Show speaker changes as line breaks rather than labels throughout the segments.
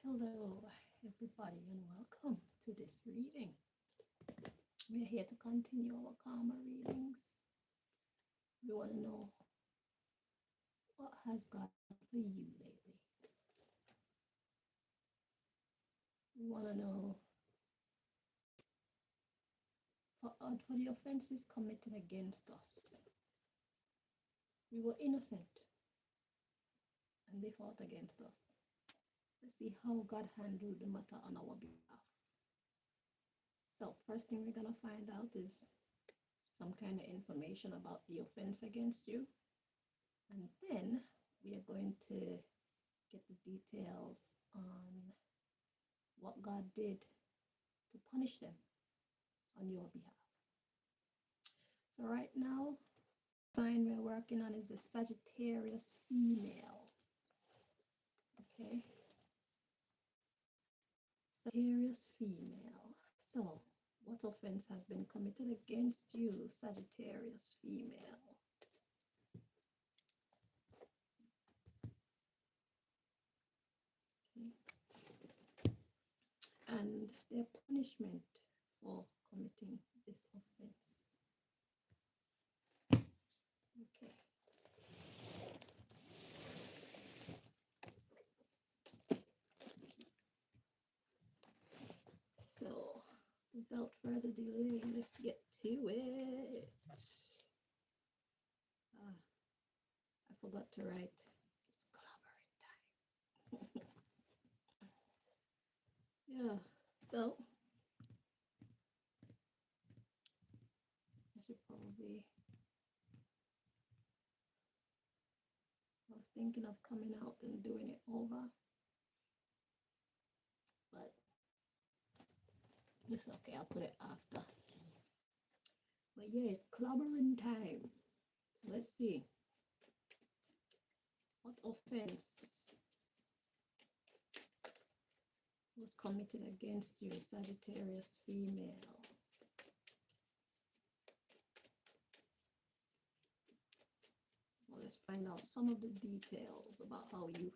Hello, everybody, and welcome to this reading. We're here to continue our karma readings. We want to know what has God done for you lately. We want to know for the offenses committed against us. We were innocent, and they fought against us. Let's see how God handled the matter on our behalf. So, first thing we're going to find out is some kind of information about the offense against you. And then we are going to get the details on what God did to punish them on your behalf. So right now, the sign we're working on is the Sagittarius female. Okay. Sagittarius female. So, what offense has been committed against you, Sagittarius female? Okay. And their punishment for committing this offense. Okay. So, without further delay, let's get to it. I forgot to write. It's clobbering time. Yeah, so I should probably. I was thinking of coming out and doing it over, but it's okay. I'll put it after. But yeah, it's clobbering time. So let's see. What offense was committed against you, Sagittarius female? Well, let's find out some of the details about how you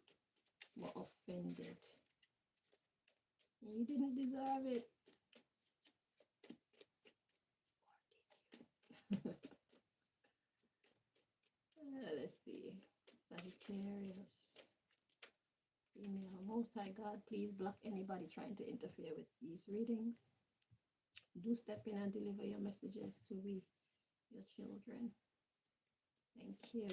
were offended. You didn't deserve it. Or did you? Let's see. Sagittarius female. Most High God, please block anybody trying to interfere with these readings. Do step in and deliver your messages to we, your children. Thank you.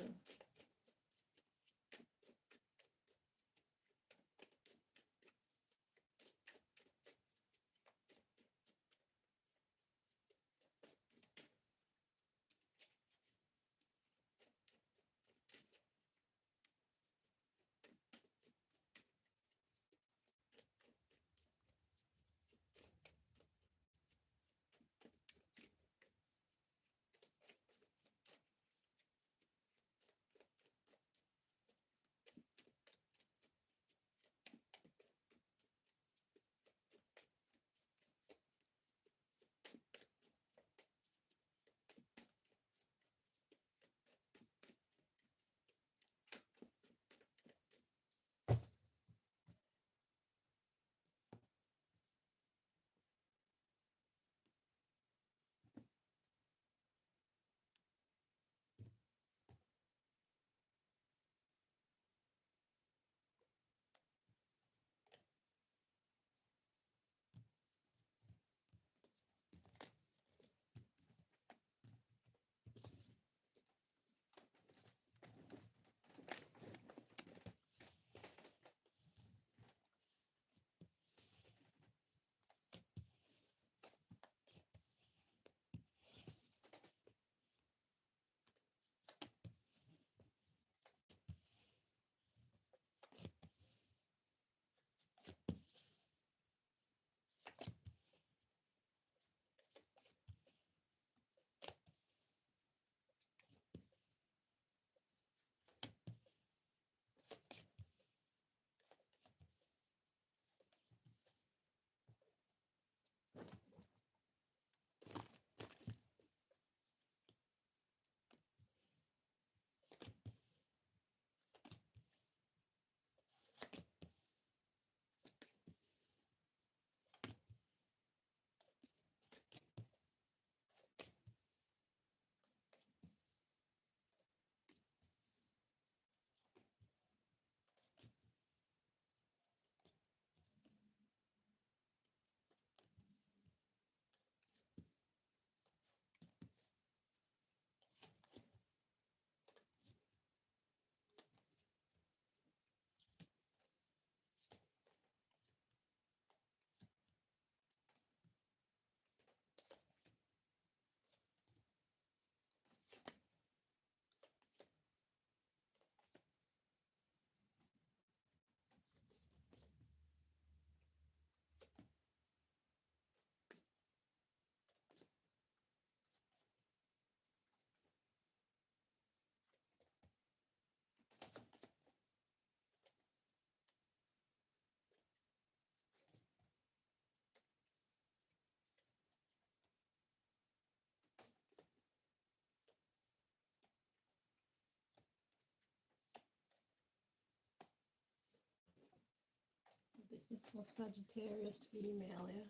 This is for Sagittarius female, yeah.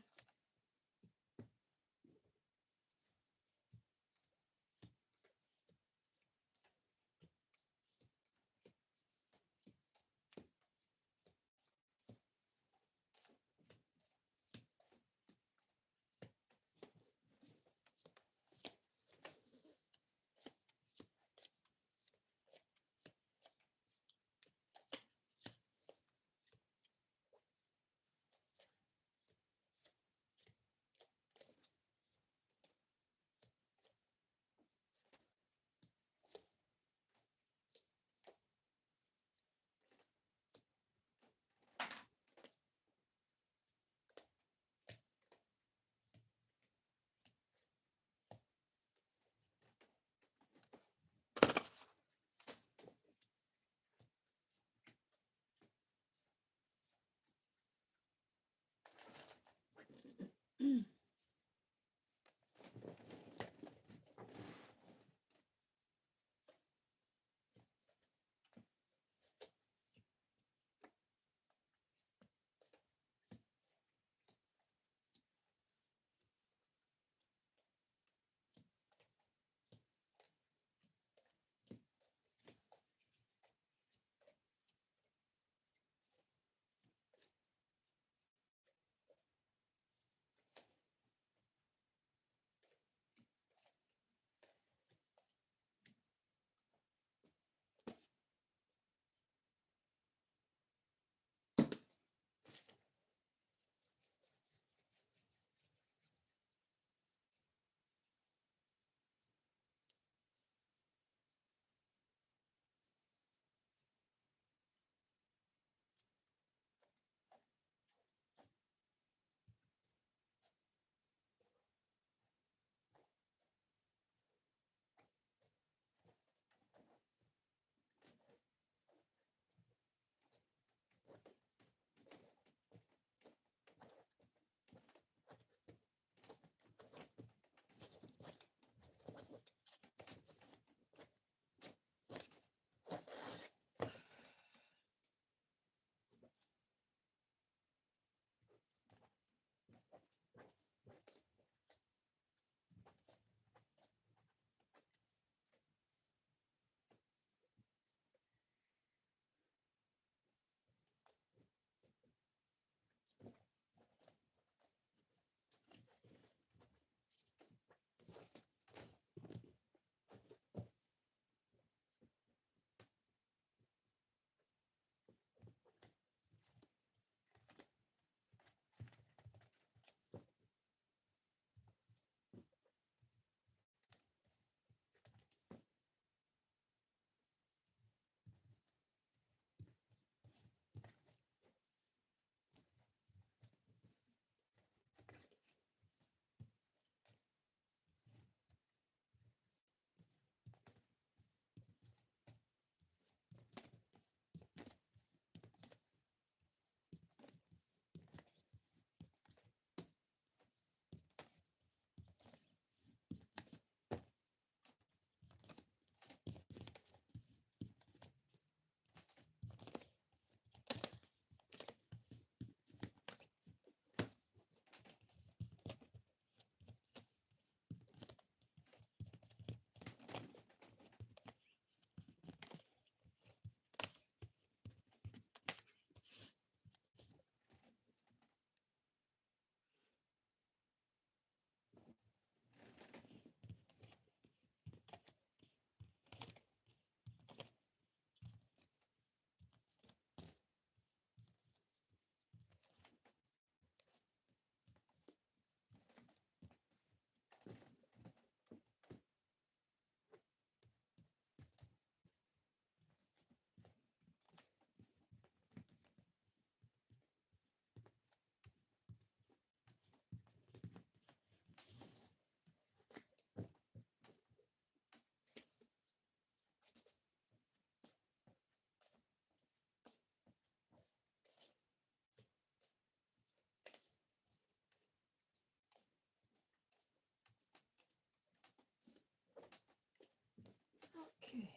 Okay,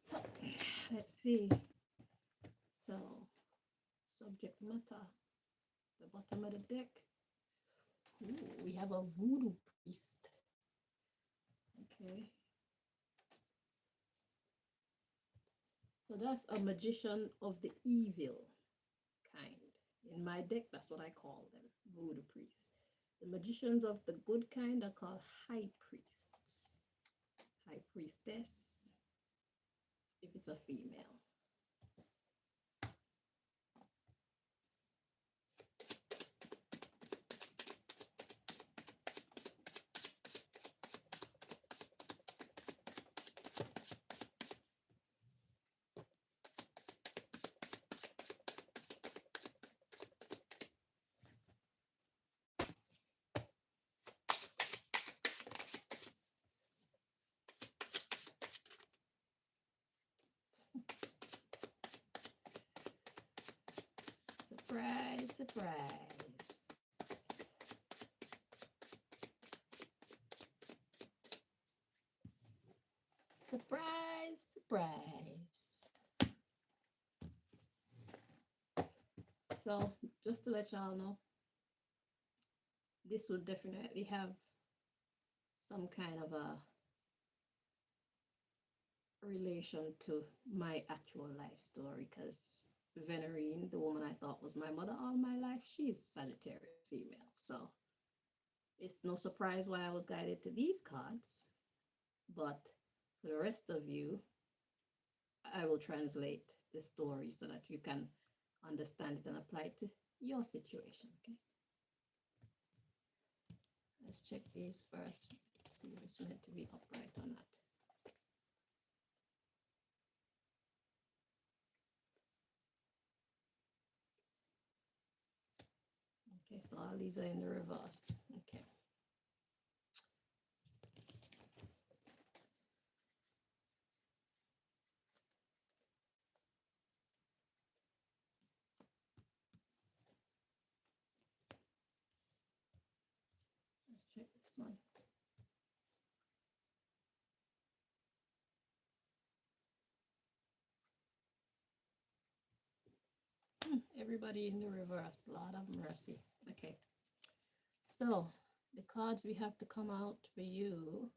so let's see. So, subject subject matter. The bottom of the deck. Ooh, we have a voodoo priest. Okay. So that's a magician of the evil kind. In my deck, that's what I call them, voodoo priests. The magicians of the good kind are called high priests, high priestess, if it's a female. Surprise, surprise. Surprise, surprise. So, just to let y'all know, this will definitely have some kind of a relation to my actual life story, because Venerine, the woman I thought was my mother all my life, she's Sagittarius female. So it's no surprise why I was guided to these cards. But for the rest of you, I will translate the story so that you can understand it and apply it to your situation. Okay. Let's check these first. See if it's meant to be upright or not. Okay, so all these are in the reverse. Okay. Let's check this one. Everybody in the reverse. Lord of mercy. Okay. So the cards we have to come out for you.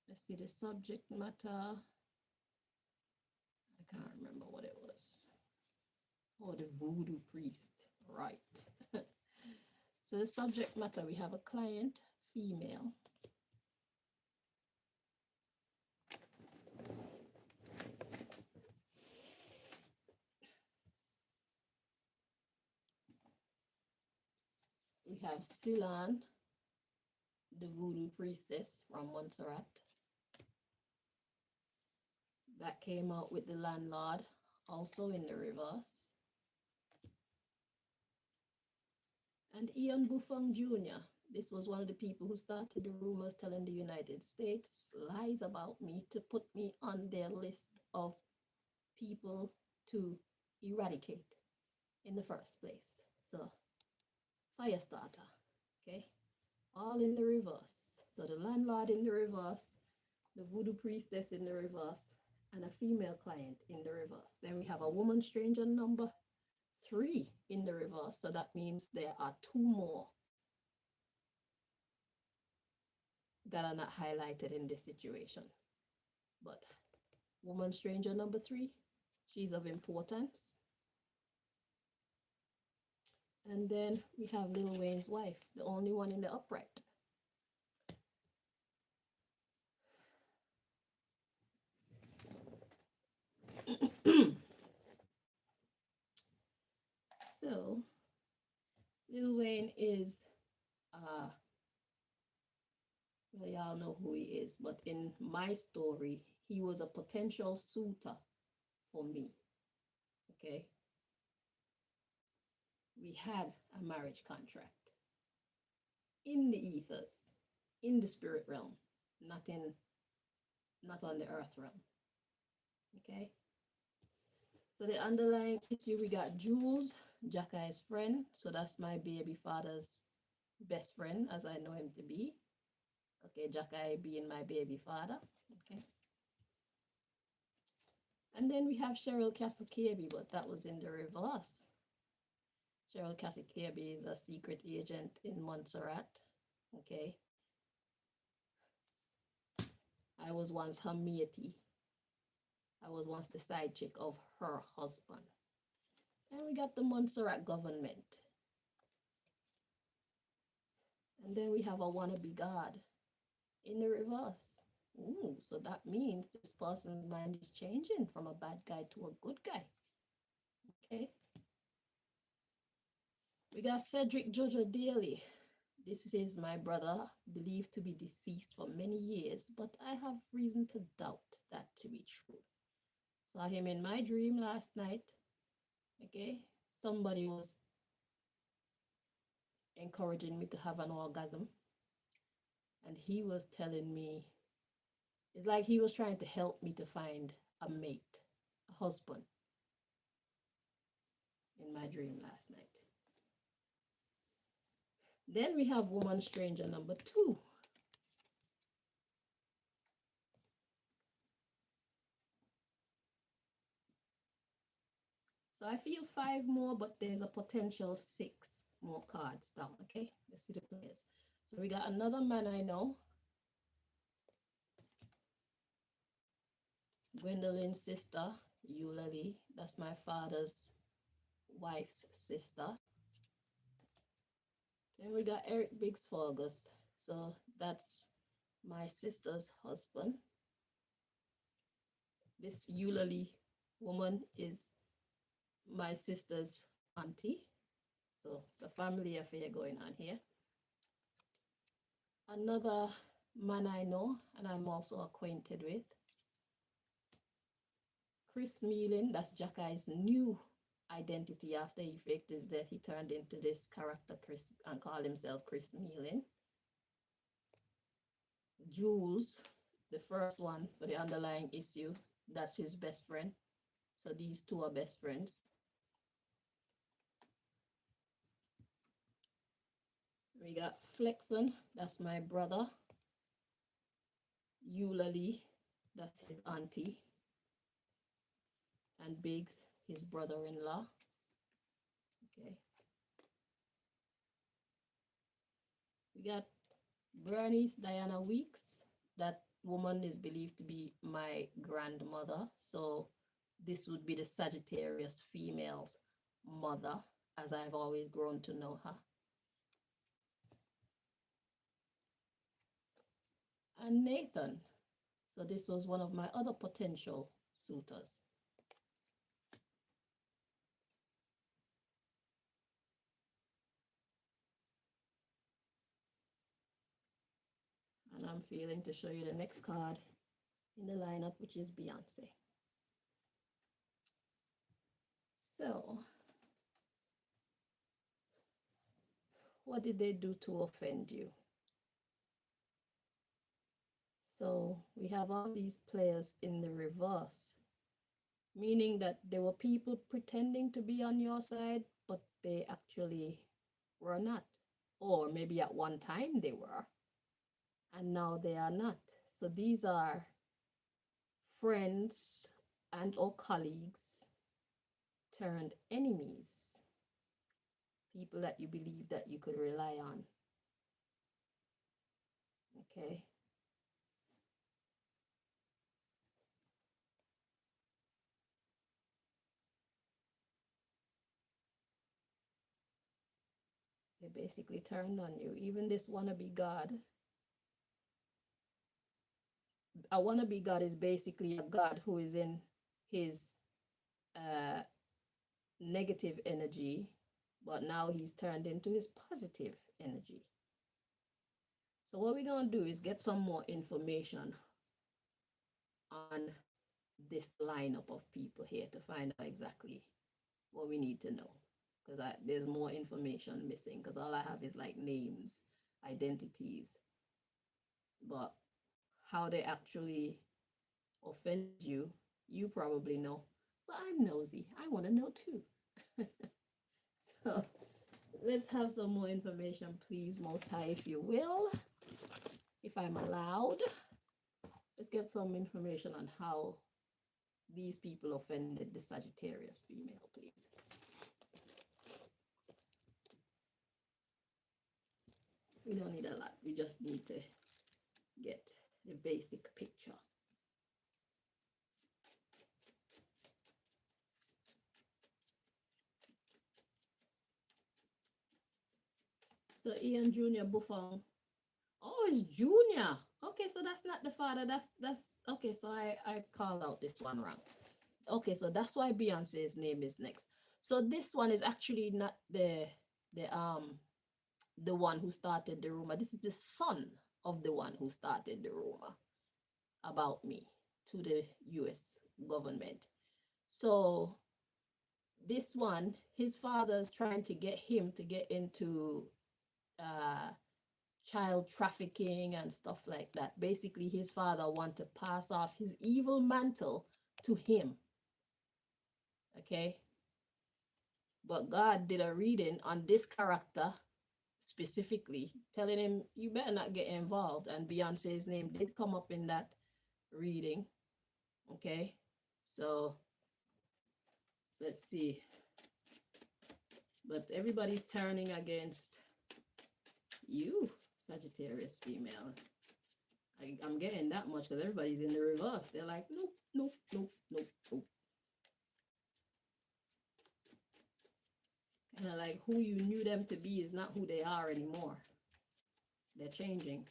Let's see the subject matter. I can't remember what it was. Oh, the voodoo priest. Right. So the subject matter, we have a client, female. We have Silan, the voodoo priestess from Montserrat. That came out with the landlord, also in the reverse. And Ian Buffon Jr., this was one of the people who started the rumors telling the United States lies about me to put me on their list of people to eradicate in the first place. So, fire starter, okay? All in the reverse. So the landlord in the reverse, the voodoo priestess in the reverse, and a female client in the reverse. Then we have a woman stranger number 3 in the reverse. So that means there are 2 more that are not highlighted in this situation. But woman stranger number 3, she's of importance. And then we have Lil Wayne's wife, the only one in the upright. So Lil Wayne is well, y'all know who he is, but in my story, he was a potential suitor for me. Okay. We had a marriage contract in the ethers, in the spirit realm, not on the earth realm. Okay. So the underlying issue, we got Jules, Jackie's friend. So that's my baby father's best friend, as I know him to be. Okay, Jackie being my baby father. Okay. And then we have Cheryl Castle KB, but that was in the reverse. Cheryl Cassie Kirby is a secret agent in Montserrat. Okay. I was once her matey. I was once the side chick of her husband. And we got the Montserrat government. And then we have a wannabe god in the reverse. Ooh, so that means this person's mind is changing from a bad guy to a good guy. Okay. We got Cedric Jojo Daly. This is my brother, believed to be deceased for many years, but I have reason to doubt that to be true. Saw him in my dream last night. Okay. Somebody was encouraging me to have an orgasm. And he was telling me, it's like he was trying to help me to find a mate, a husband, in my dream last night. Then we have woman stranger number 2. So I feel 5 more, but there's a potential 6 more cards down. Okay, let's see the players. So we got another man I know. Gwendolyn's sister, Eulalie. That's my father's wife's sister. Then we got Eric Biggs Fergus. So that's my sister's husband. This Eulalie woman is my sister's auntie. So it's a family affair going on here. Another man I know and I'm also acquainted with, Chris Meelan. That's Jackie's new identity after he faked his death. He turned into this character Chris and called himself Chris Meelan. Jules, the first one for the underlying issue, that's his best friend. So these two are best friends. We got Flexon, that's my brother. Eulalie, that's his auntie. And Biggs, his brother-in-law. Okay. We got Bernice Diana Weeks. That woman is believed to be my grandmother. So this would be the Sagittarius female's mother, as I've always grown to know her. And Nathan. So this was one of my other potential suitors. And I'm feeling to show you the next card in the lineup, which is Beyonce. So, what did they do to offend you? So we have all these players in the reverse, meaning that there were people pretending to be on your side, but they actually were not. Or maybe at one time they were, and now they are not. So these are friends and or colleagues turned enemies, people that you believe that you could rely on. Okay. They basically turned on you. Even this wannabe god. A wannabe god is basically a god who is in his negative energy, but now he's turned into his positive energy. So what we're going to do is get some more information on this lineup of people here to find out exactly what we need to know, because there's more information missing, because all I have is like names, identities, but how they actually offend you, you probably know. But I'm nosy. I want to know too. So let's have some more information, please, Most High, if you will, if I'm allowed. Let's get some information on how these people offended the Sagittarius female, please. We don't need a lot. We just need to get the basic picture. So Ian Jr. Buffon. Oh, it's Junior. Okay, so that's not the father. That's okay. So I called out this one wrong. Okay, so that's why Beyonce's name is next. So this one is actually not the one who started the rumor. This is the son of the one who started the rumor about me to the US government. So this one, his father's trying to get him to get into child trafficking and stuff like that. Basically, his father wanted to pass off his evil mantle to him. Okay. But God did a reading on this character specifically, telling him, you better not get involved. And Beyonce's name did come up in that reading. Okay. So let's see. But everybody's turning against you, Sagittarius female. I'm getting that much because everybody's in the reverse. They're like, nope, nope, nope, nope, nope. Kind of like who you knew them to be is not who they are anymore. They're changing.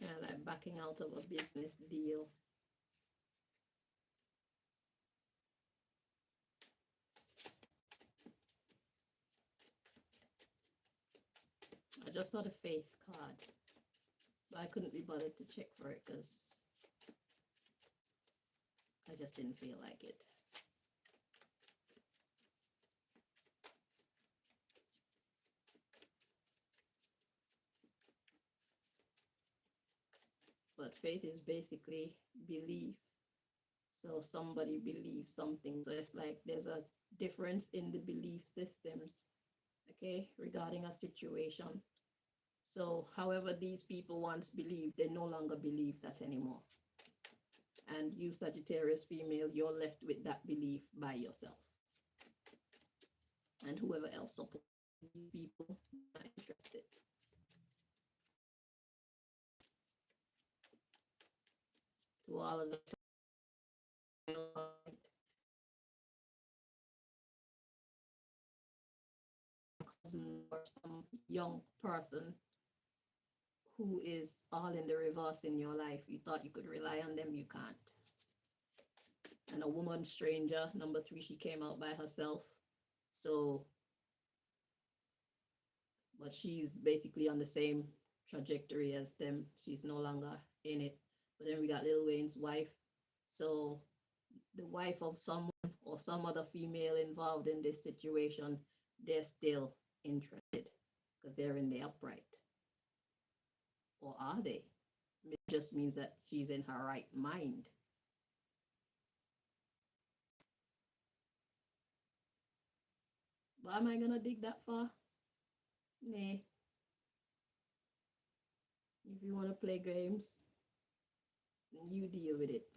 Kind of like backing out of a business deal. I just saw the faith card, but I couldn't be bothered to check for it because I just didn't feel like it. But faith is basically belief. So somebody believes something. So it's like there's a difference in the belief systems, okay, regarding a situation. So however these people once believed, they no longer believe that anymore. And you, Sagittarius female, you're left with that belief by yourself. And whoever else supports these people, not interested. To all of the cousin or some young person who is all in the reverse in your life, you thought you could rely on them, you can't. And a woman stranger, number 3, she came out by herself. So, but she's basically on the same trajectory as them. She's no longer in it. But then we got Lil Wayne's wife. So the wife of someone or some other female involved in this situation, they're still interested because they're in the upright. Or are they? It just means that she's in her right mind. But am I gonna dig that far? Nah. If you want to play games, you deal with it.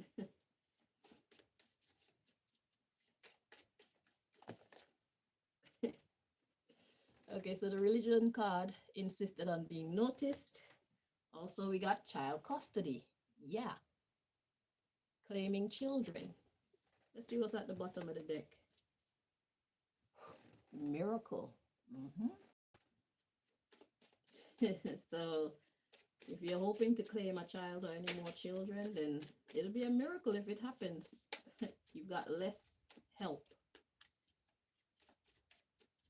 Okay, so the religion card insisted on being noticed. Also, we got child custody. Yeah. Claiming children. Let's see what's at the bottom of the deck. Miracle. So if you're hoping to claim a child or any more children, then it'll be a miracle if it happens. You've got less help.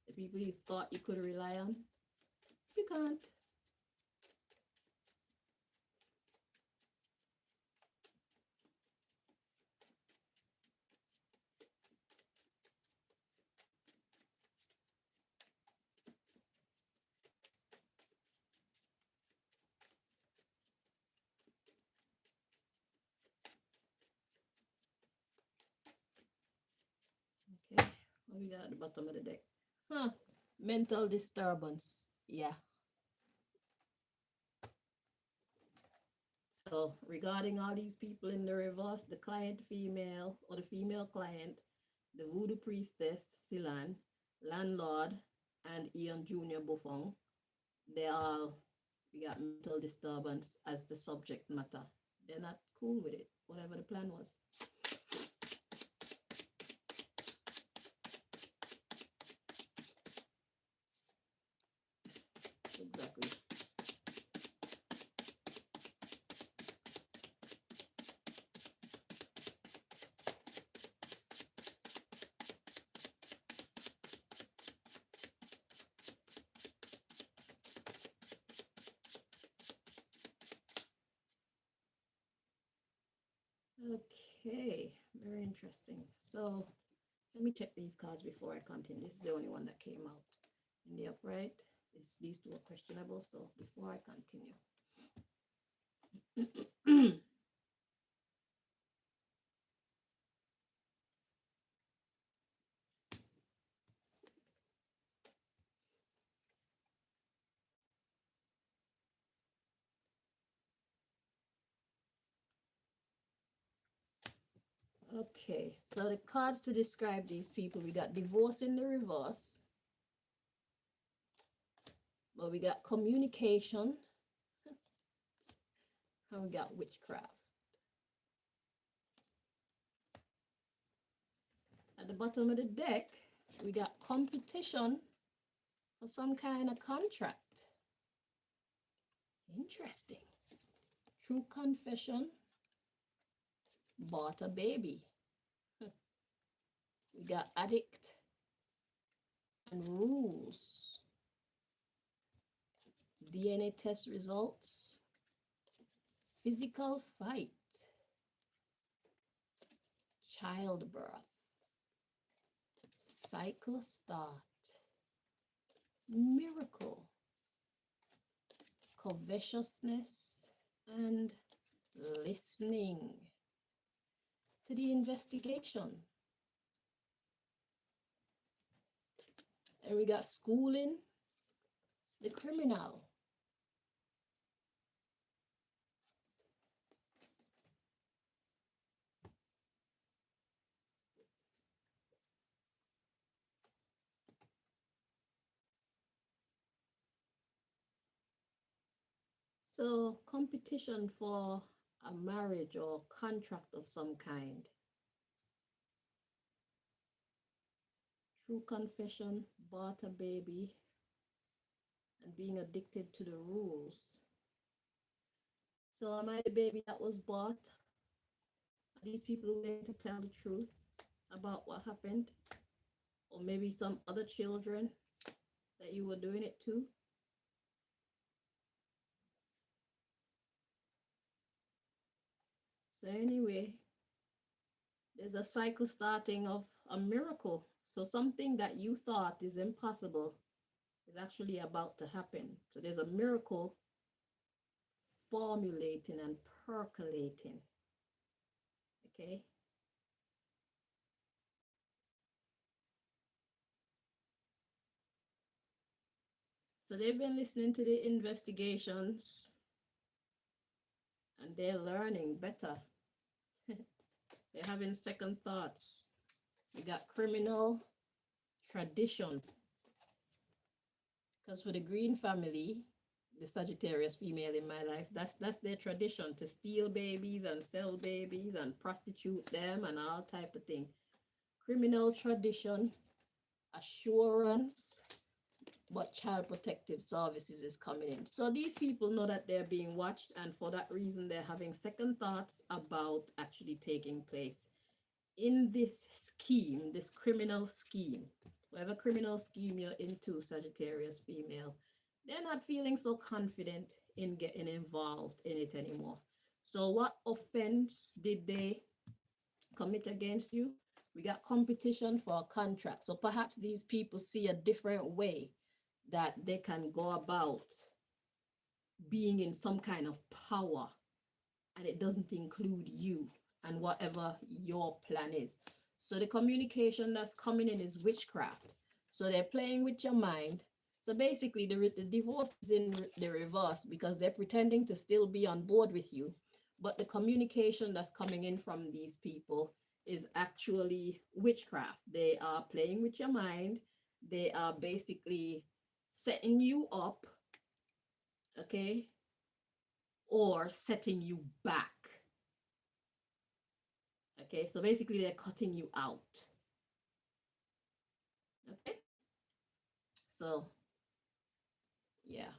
The people you thought you could rely on, you can't. we got at the bottom of the deck? Huh. Mental disturbance. Yeah. So regarding all these people in the reverse, the client female or the female client, the voodoo priestess, Silan, landlord, and Ian Jr. Buffon, they all, we got mental disturbance as the subject matter. They're not cool with it, whatever the plan was. Exactly. Okay, very interesting. So let me check these cards before I continue. This is the only one that came out in the upright. These two are questionable, so before I continue. Okay, so the cards to describe these people, we got divorce in the reverse, but we got communication, and we got witchcraft. At the bottom of the deck, we got competition for some kind of contract. Interesting. True confession, bought a baby. We got addict and rules. DNA test results. Physical fight. Childbirth. Cycle start. Miracle. Covetousness and listening to the investigation. And we got schooling the criminal. So competition for a marriage or contract of some kind. True confession, bought a baby, and being addicted to the rules. So am I the baby that was bought? Are these people willing to tell the truth about what happened? Or maybe some other children that you were doing it to? So anyway, there's a cycle starting of a miracle. So something that you thought is impossible is actually about to happen. So there's a miracle formulating and percolating. Okay. So they've been listening to the investigations and they're learning better. They're having second thoughts. We got criminal tradition. Because for the Green family, the Sagittarius female in my life, that's their tradition, to steal babies and sell babies and prostitute them and all type of thing. Criminal tradition, assurance, but child protective services is coming in. So these people know that they're being watched, and for that reason they're having second thoughts about actually taking place in this scheme, this criminal scheme. Whatever criminal scheme you're into, Sagittarius female, they're not feeling so confident in getting involved in it anymore. So what offense did they commit against you? We got competition for a contract. So perhaps these people see a different way that they can go about being in some kind of power, and it doesn't include you and whatever your plan is. So the communication that's coming in is witchcraft. So they're playing with your mind. So basically, the divorce is in the reverse because they're pretending to still be on board with you. But the communication that's coming in from these people is actually witchcraft. They are playing with your mind. They are basically setting you up, okay, or setting you back. Okay, so basically they're cutting you out. Okay, so yeah.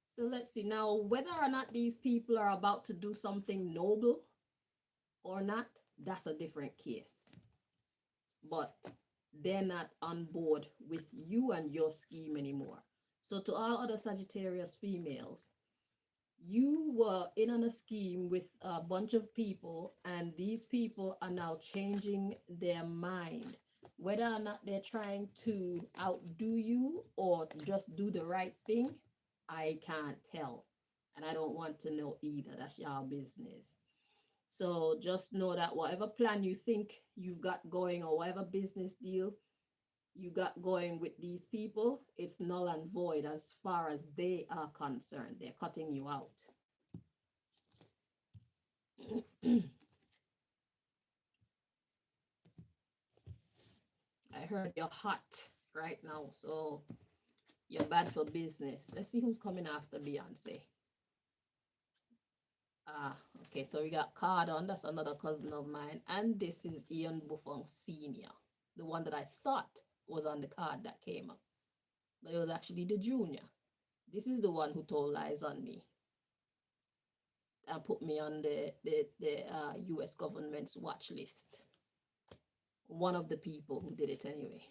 So let's see now whether or not these people are about to do something noble or not, that's a different case. But they're not on board with you and your scheme anymore. So to all other Sagittarius females, you were in on a scheme with a bunch of people, and these people are now changing their mind. Whether or not they're trying to outdo you or just do the right thing, I can't tell. And I don't want to know either. That's your business. So just know that whatever plan you think you've got going or whatever business deal you got going with these people, it's null and void as far as they are concerned. They're cutting you out. I heard you're hot right now, so you're bad for business. Let's see who's coming after Beyonce. Ah, okay, so we got Cardon, that's another cousin of mine, and this is Ian Buffon Sr., the one that I thought was on the card that came up, but it was actually the junior. This is the one who told lies on me and put me on the US government's watch list. One of the people who did it anyway.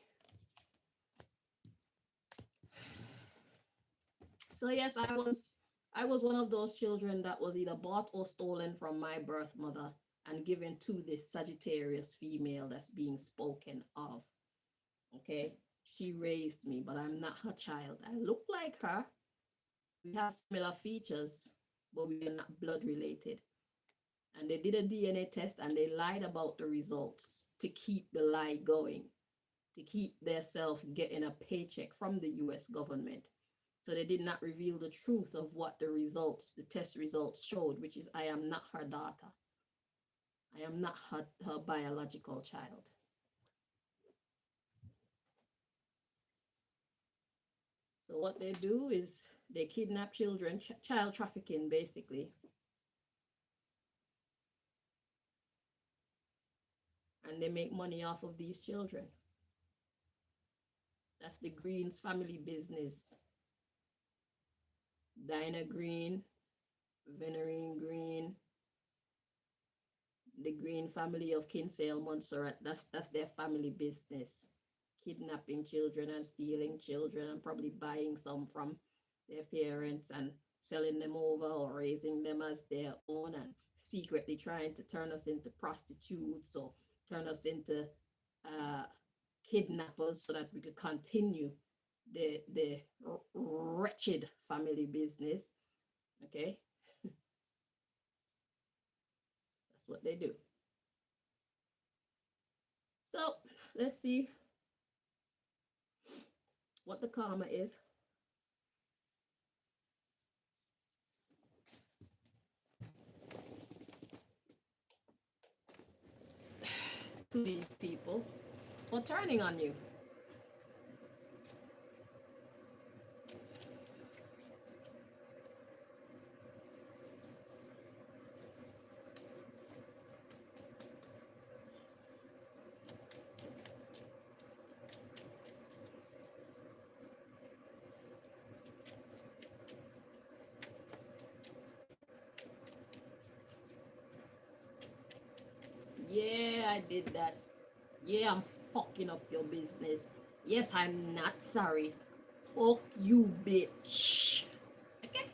So yes, I was one of those children that was either bought or stolen from my birth mother and given to this Sagittarius female that's being spoken of. Okay, she raised me, but I'm not her child. I look like her. We have similar features, but we are not blood related. And they did a DNA test and they lied about the results to keep the lie going, to keep themselves getting a paycheck from the US government. So they did not reveal the truth of what the results, the test results showed, which is I am not her daughter. I am not her biological child. So what they do is they kidnap children, child trafficking basically. And they make money off of these children. That's the Green's family business. Dinah Green, Venerine Green, the Green family of Kinsale Montserrat. That's their family business. Kidnapping children and stealing children and probably buying some from their parents and selling them over or raising them as their own and secretly trying to turn us into prostitutes or turn us into kidnappers so that we could continue the wretched family business. Okay, that's what they do. So let's see what the karma is. To these people for turning on you. Yeah, I did that. Yeah, I'm fucking up your business. Yes, I'm not sorry. Fuck you, bitch. Okay?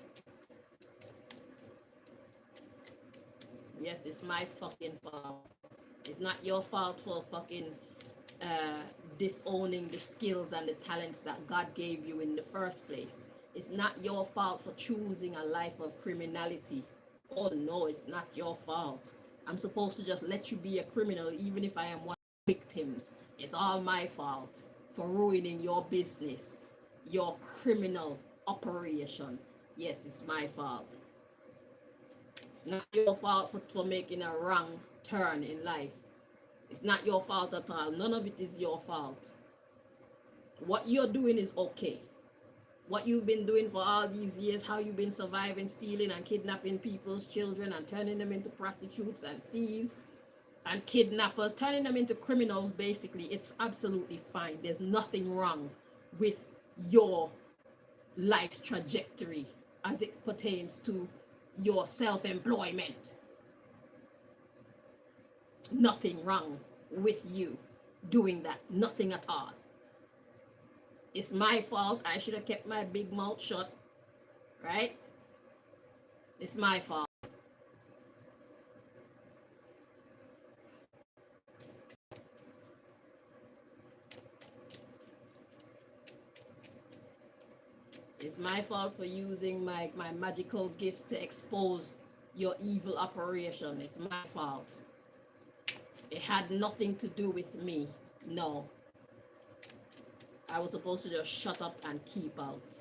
Yes, it's my fucking fault. It's not your fault for fucking uh, disowning the skills and the talents that God gave you in the first place. It's not your fault for choosing a life of criminality. Oh no, it's not your fault. I'm supposed to just let you be a criminal even if I am one of the victims. It's all my fault for ruining your business, your criminal operation. Yes, it's my fault. It's not your fault for making a wrong turn in life. It's not your fault at all. None of it is your fault. What you're doing is okay. What you've been doing for all these years, how you've been surviving, stealing and kidnapping people's children and turning them into prostitutes and thieves and kidnappers, turning them into criminals, basically, it's absolutely fine. There's nothing wrong with your life's trajectory as it pertains to your self-employment. Nothing wrong with you doing that. Nothing at all. It's my fault. I should have kept my big mouth shut, right? It's my fault. It's my fault for using my magical gifts to expose your evil operation. It's my fault. It had nothing to do with me. No. I was supposed to just shut up and keep out.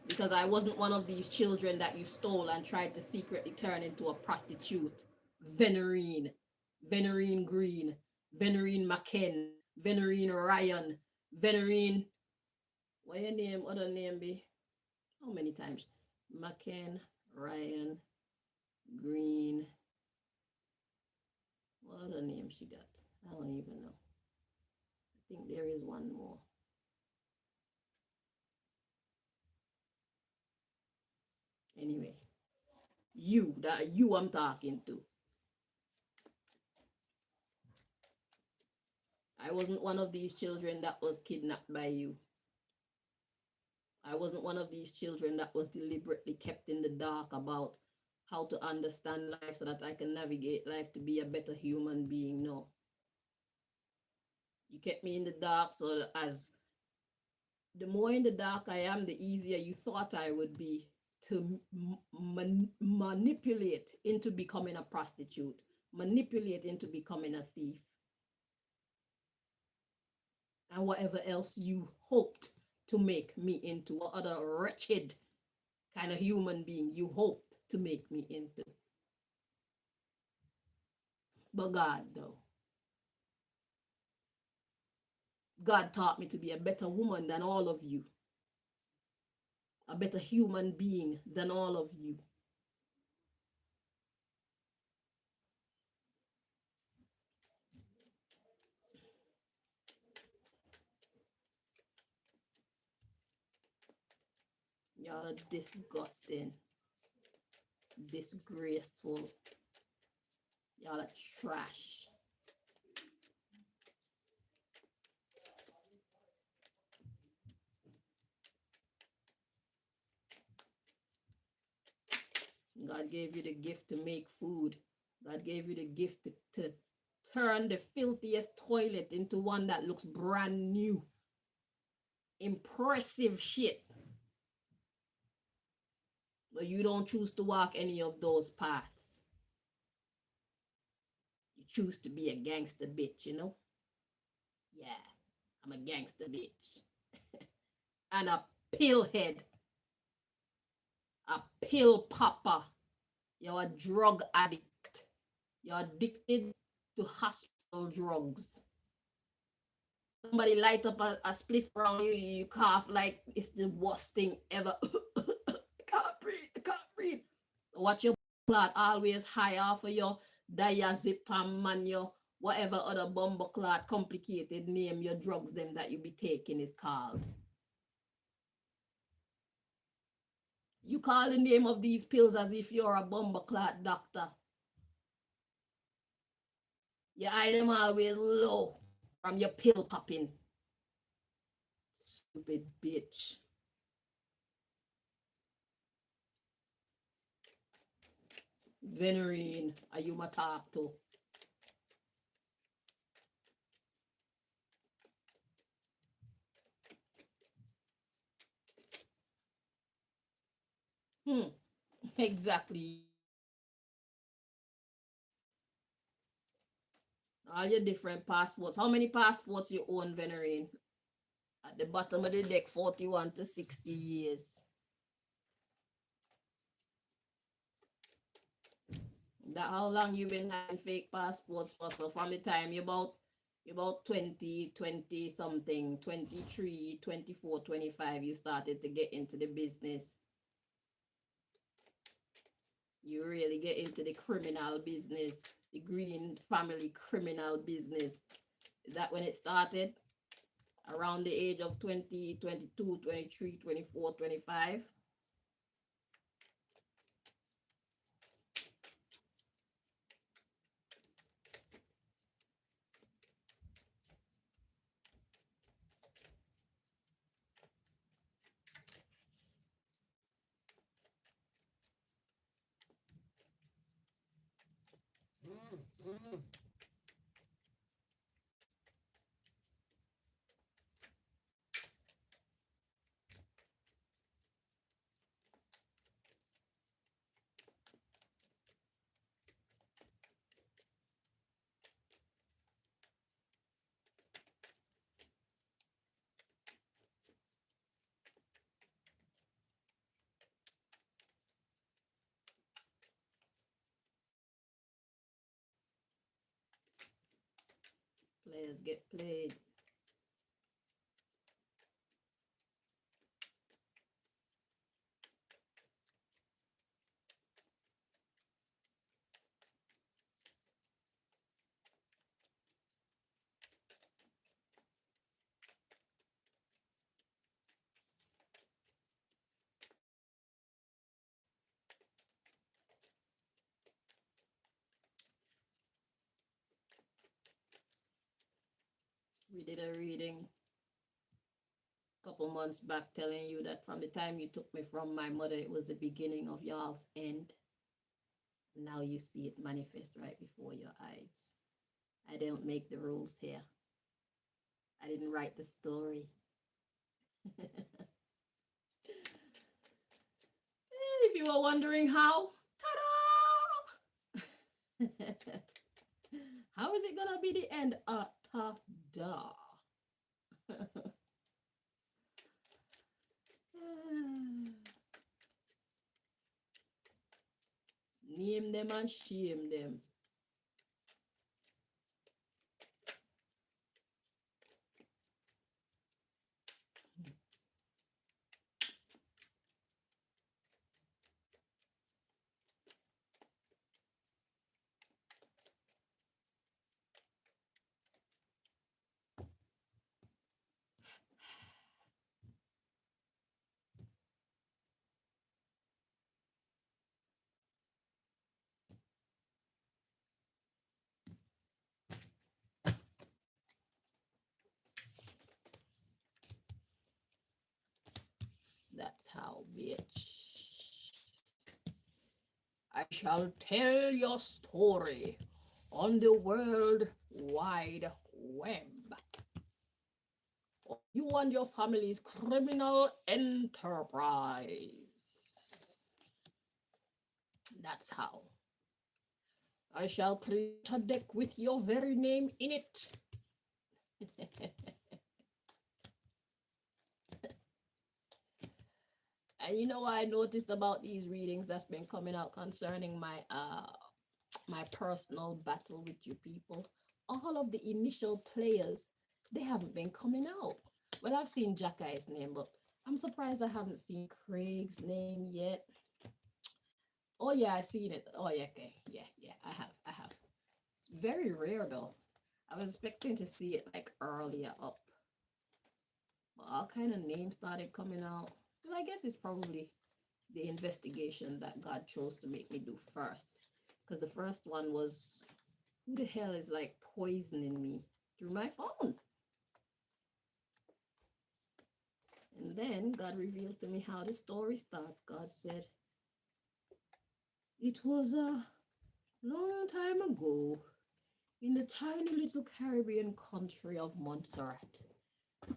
Because I wasn't one of these children that you stole and tried to secretly turn into a prostitute. Venerine. Venerine Green. Venerine McKen. Venerine Ryan. Venerine. What your name? Other name be? How many times? McKen, Ryan, Green. What other name she got? I don't even know. I think there is one more. Anyway, you I'm talking to. I wasn't one of these children that was kidnapped by you. I wasn't one of these children that was deliberately kept in the dark about how to understand life so that I can navigate life to be a better human being. No. You kept me in the dark so as the more in the dark I am, the easier you thought I would be to manipulate into becoming a prostitute, manipulate into becoming a thief, and whatever else you hoped to make me into, what other wretched kind of human being you hoped to make me into. But God, though, God taught me to be a better woman than all of you, a better human being than all of you. Y'all are disgusting, disgraceful. Y'all are trash. God gave you the gift to make food. God gave you the gift to turn the filthiest toilet into one that looks brand new. Impressive shit. But you don't choose to walk any of those paths. You choose to be a gangster bitch, you know? Yeah, I'm a gangster bitch. And a pillhead. A pill popper. You're a drug addict. You're addicted to hospital drugs. Somebody light up a spliff around you, you cough like it's the worst thing ever. I can't breathe, I can't breathe. Watch your clot always high off of your diazepam and your whatever other bumbo clot complicated name your drugs them that you be taking is called. You call the name of these pills as if you're a bumbo clot doctor. Your eye them always low from your pill popping. Stupid bitch. Venerine, are you my talk to? Exactly. All your different passports. How many passports you own, Venerine? At the bottom of the deck, 41 to 60 years. That how long you been having fake passports for? So from the time you about 20 something, 23, 24, 25, you started to get into the business. You really get into the criminal business, the Green family criminal business. Is that when it started? Around the age of 20, 22, 23, 24, 25? Players get played. We did a reading a couple months back telling you that from the time you took me from my mother, it was the beginning of y'all's end. Now you see it manifest right before your eyes. I didn't make the rules here. I didn't write the story. If you were wondering how, ta-da! How is it gonna be the end? Ta-da! Name them and shame them. That's how, bitch. I shall tell your story on the World Wide Web. You and your family's criminal enterprise. That's how. I shall create a deck with your very name in it. And you know what I noticed about these readings that's been coming out concerning my my personal battle with you people? All of the initial players, they haven't been coming out. Well, I've seen Jackie's name, but I'm surprised I haven't seen Craig's name yet. Oh yeah, I seen it. Oh yeah, okay. Yeah, I have. It's very rare though. I was expecting to see it like earlier up. But all kind of names started coming out. Well, I guess it's probably the investigation that God chose to make me do first. Because the first one was, who the hell is like poisoning me through my phone? And then God revealed to me how the story started. God said, it was a long time ago in the tiny little Caribbean country of Montserrat.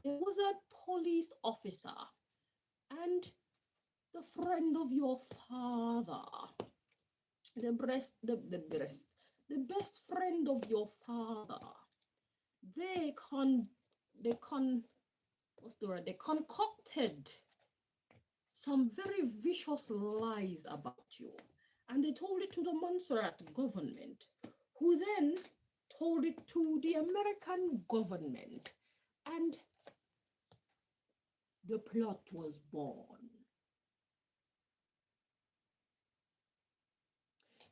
There was a police officer and the friend of your father, the the best friend of your father, they concocted some very vicious lies about you, and they told it to the Montserrat government, who then told it to the American government, and the plot was born.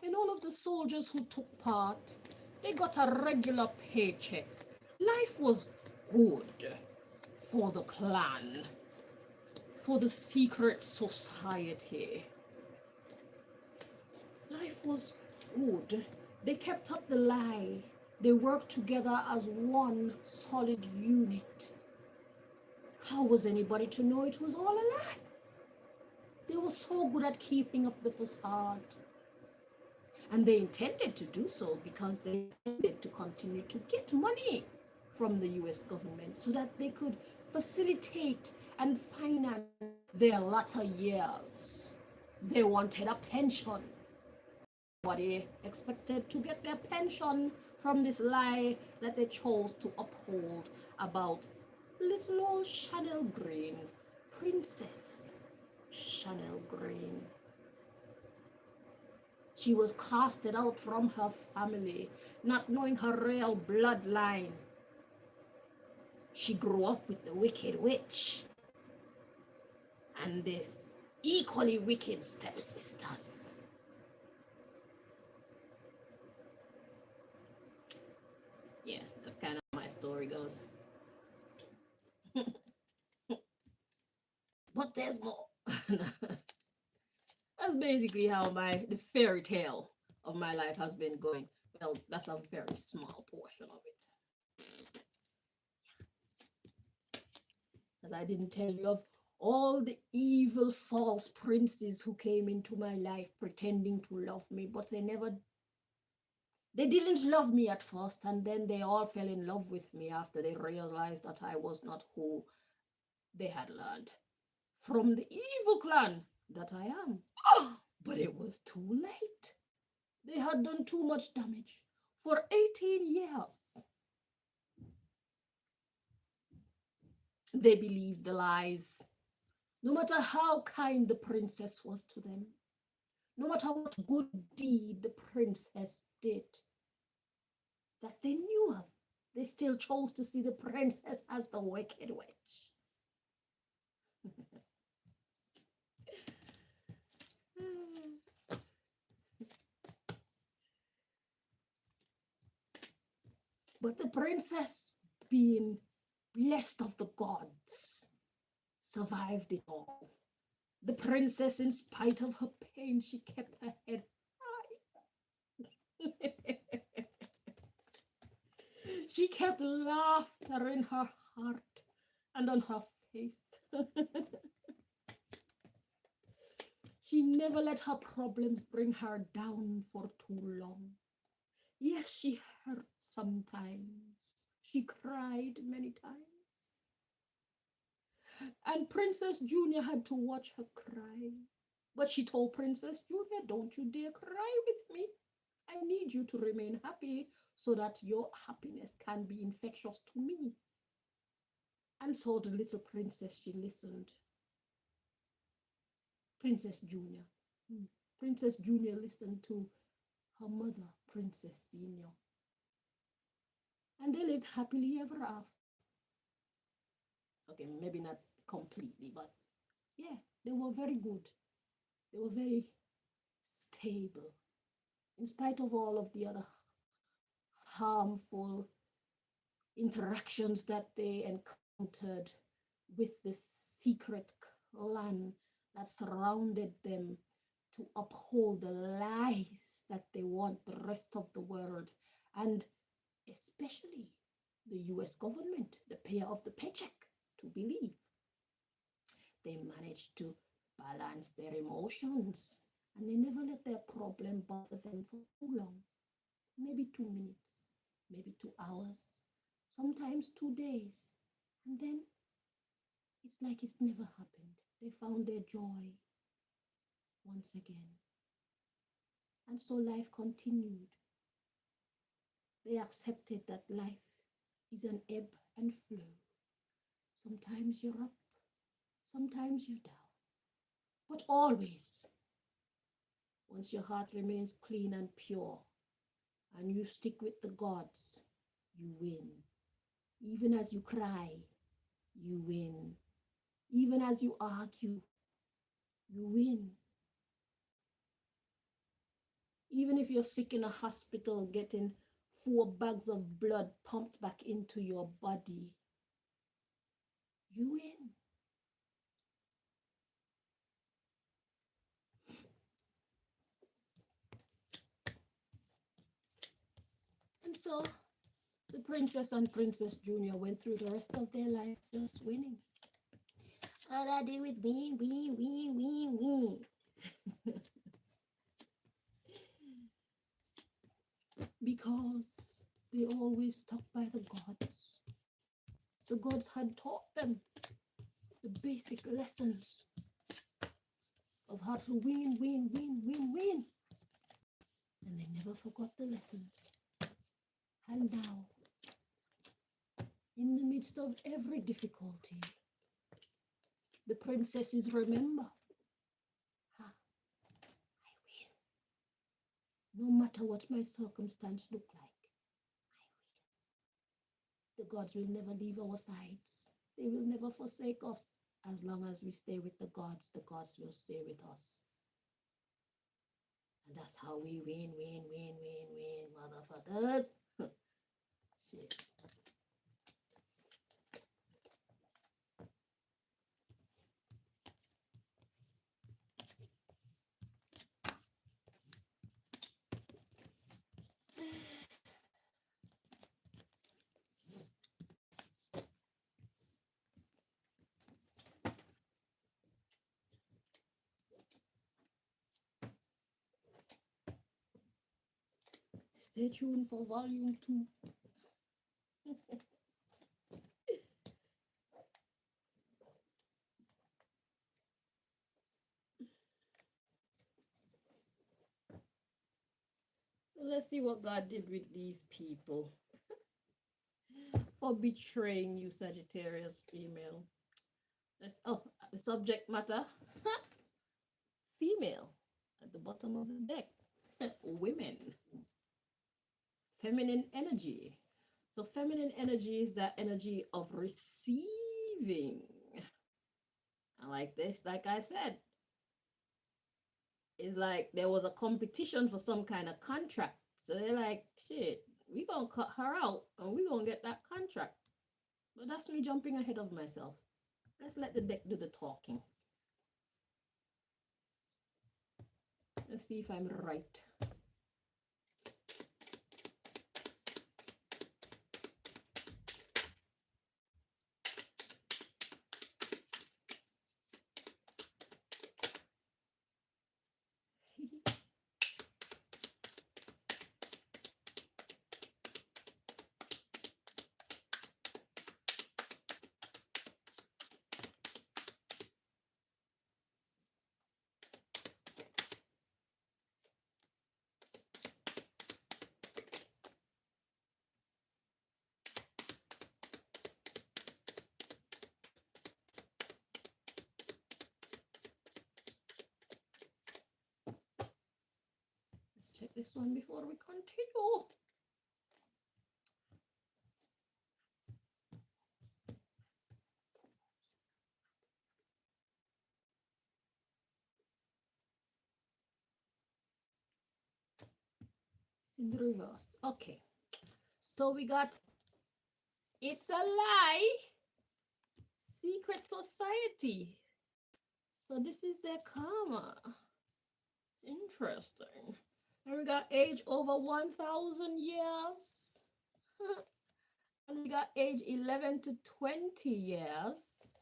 And all of the soldiers who took part, they got a regular paycheck. Life was good for the clan, for the secret society. Life was good. They kept up the lie. They worked together as one solid unit. How was anybody to know it was all a lie? They were so good at keeping up the facade. And they intended to do so because they intended to continue to get money from the US government so that they could facilitate and finance their latter years. They wanted a pension. Nobody expected to get their pension from this lie that they chose to uphold about little old Chanel Green, Princess Chanel Green. She was casted out from her family, not knowing her real bloodline. She grew up with the wicked witch and these equally wicked stepsisters. Yeah, that's kind of how my story goes. But there's more. That's basically how the fairy tale of my life has been going. Well, that's a very small portion of it. Because I didn't tell you of all the evil false princes who came into my life pretending to love me, but they didn't love me at first, and then they all fell in love with me after they realized that I was not who they had learned from the evil clan that I am. But it was too late. They had done too much damage for 18 years. They believed the lies, no matter how kind the princess was to them, no matter what good deed the princess did that they knew of. They still chose to see the princess as the wicked witch. But the princess, being blessed of the gods, survived it all. The princess, in spite of her pain, she kept her head high. She kept laughter in her heart and on her face. She never let her problems bring her down for too long. Yes, she hurt sometimes. She cried many times. And Princess Junior had to watch her cry. But she told Princess Junior, don't you dare cry with me. I need you to remain happy so that your happiness can be infectious to me. And so the little princess, she listened. Princess Junior. Princess Junior listened to her mother, Princess Senior. And they lived happily ever after. Okay, maybe not completely, but yeah, they were very good. They were very stable, in spite of all of the other harmful interactions that they encountered with the secret clan that surrounded them to uphold the lies that they want the rest of the world, and especially the US government, the payer of the paycheck, to believe. They managed to balance their emotions, and they never let their problem bother them for too long. Maybe 2 minutes, maybe 2 hours, sometimes 2 days. And then it's like it's never happened. They found their joy once again. And so life continued. They accepted that life is an ebb and flow. Sometimes you're up, sometimes you're down. But always, once your heart remains clean and pure, and you stick with the gods, you win. Even as you cry, you win. Even as you argue, you win. Even if you're sick in a hospital getting 4 bags of blood pumped back into your body, you win. And so the princess and Princess Junior went through the rest of their life just winning. All I do is win, win, win, win, win. Because they always stuck by the gods. The gods had taught them the basic lessons of how to win, win, win, win, win. And they never forgot the lessons. And now, in the midst of every difficulty, the princesses remember, I win. No matter what my circumstance look like, I win. The gods will never leave our sides. They will never forsake us. As long as we stay with the gods will stay with us. And that's how we win, win, win, win, win, motherfuckers. Shit. Stay tuned for volume 2. So let's see what God did with these people for betraying you, Sagittarius female. The subject matter, female at the bottom of the deck. Women. Feminine energy. So feminine energy is that energy of receiving. I like this. Like I said, it's like there was a competition for some kind of contract. So they're like, shit, we gonna cut her out and we gonna get that contract. But that's me jumping ahead of myself. Let's let the deck do the talking. Let's see if I'm right. Check this one before we continue. It's in the reverse. Okay. So we got It's a Lie, Secret Society. So this is their karma. Interesting. And we got age over 1,000 years. And we got age 11 to 20 years.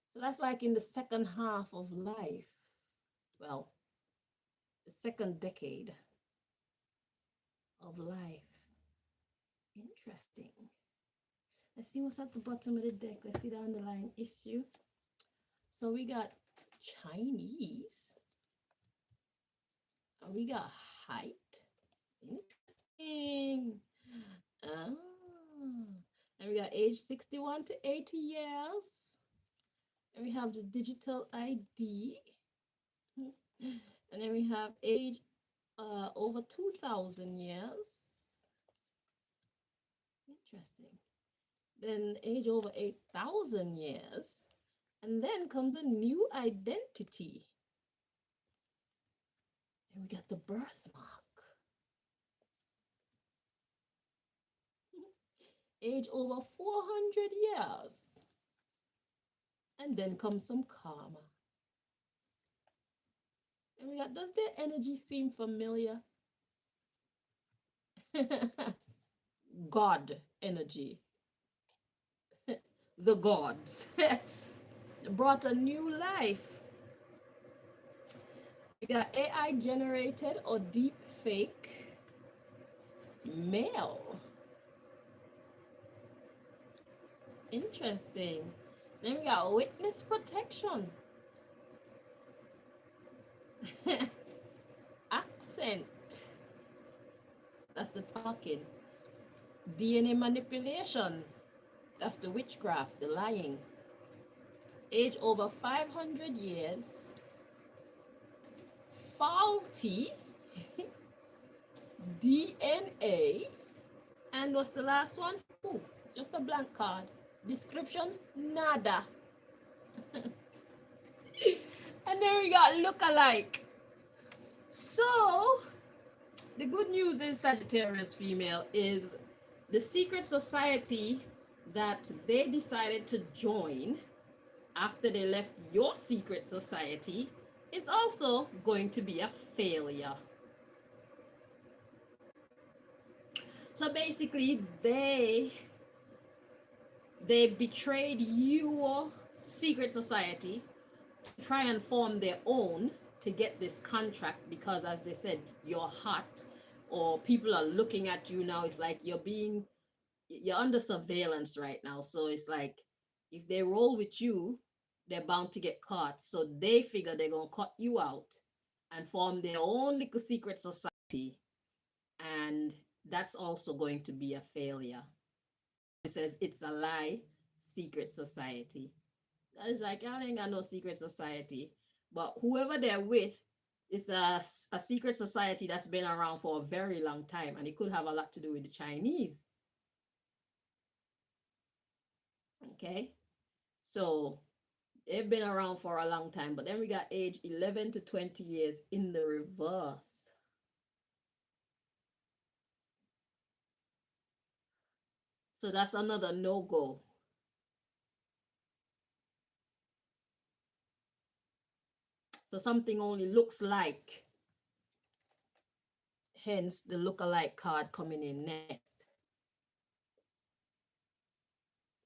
So that's like in the second half of life. Well, the second decade of life. Interesting. Let's see what's at the bottom of the deck. Let's see the underlying issue. So we got Chinese. And we got height. Interesting. Ah. And we got age 61 to 80 years. And we have the digital ID. And then we have age over 2,000 years. Interesting. Then age over 8,000 years. And then comes a new identity. And we got the birthmark. Age over 400 years. And then comes some karma. And we got, does their energy seem familiar? God energy. The gods. Brought a new life. We got AI generated or deep fake male. Interesting. Then we got witness protection. Accent. That's the talking. DNA manipulation. That's the witchcraft, the lying. Age over 500 years. Faulty DNA. And what's the last one? Ooh, just a blank card. Description, nada. And then we got look-alike. So, the good news is, Sagittarius female, is the secret society that they decided to join after they left your secret society is also going to be a failure. So basically, they betrayed your secret society to try and form their own to get this contract, because as they said, you're hot, or people are looking at you now. It's like you're under surveillance right now. So it's like if they roll with you, they're bound to get caught. So they figure they're gonna cut you out and form their own little secret society, and that's also going to be a failure. It says it's a lie, secret society. That is like, I ain't got no secret society. But whoever they're with is a secret society that's been around for a very long time, and it could have a lot to do with the Chinese. Okay, so they've been around for a long time. But then we got age 11 to 20 years in the reverse. So that's another no-go. So something only looks like, hence the look-alike card coming in next.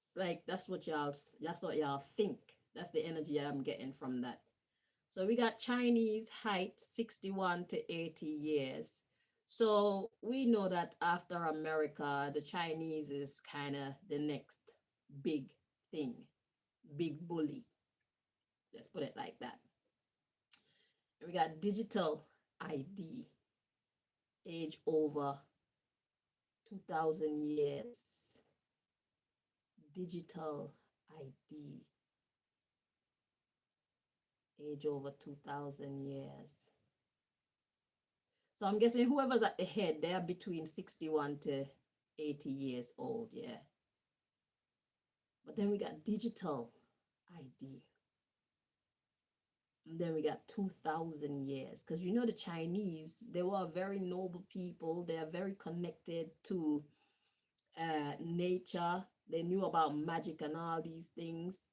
It's like that's what y'all think. That's the energy I'm getting from that. So we got Chinese height 61 to 80 years. So we know that after America, the Chinese is kind of the next big thing, big bully. Let's put it like that. And we got digital ID, age over 2,000 years. Digital ID, age over 2,000 years. So I'm guessing whoever's at the head, they're between 61 to 80 years old, yeah. But then we got digital ID. And then we got 2,000 years. Because you know the Chinese, they were very noble people. They are very connected to nature. They knew about magic and all these things.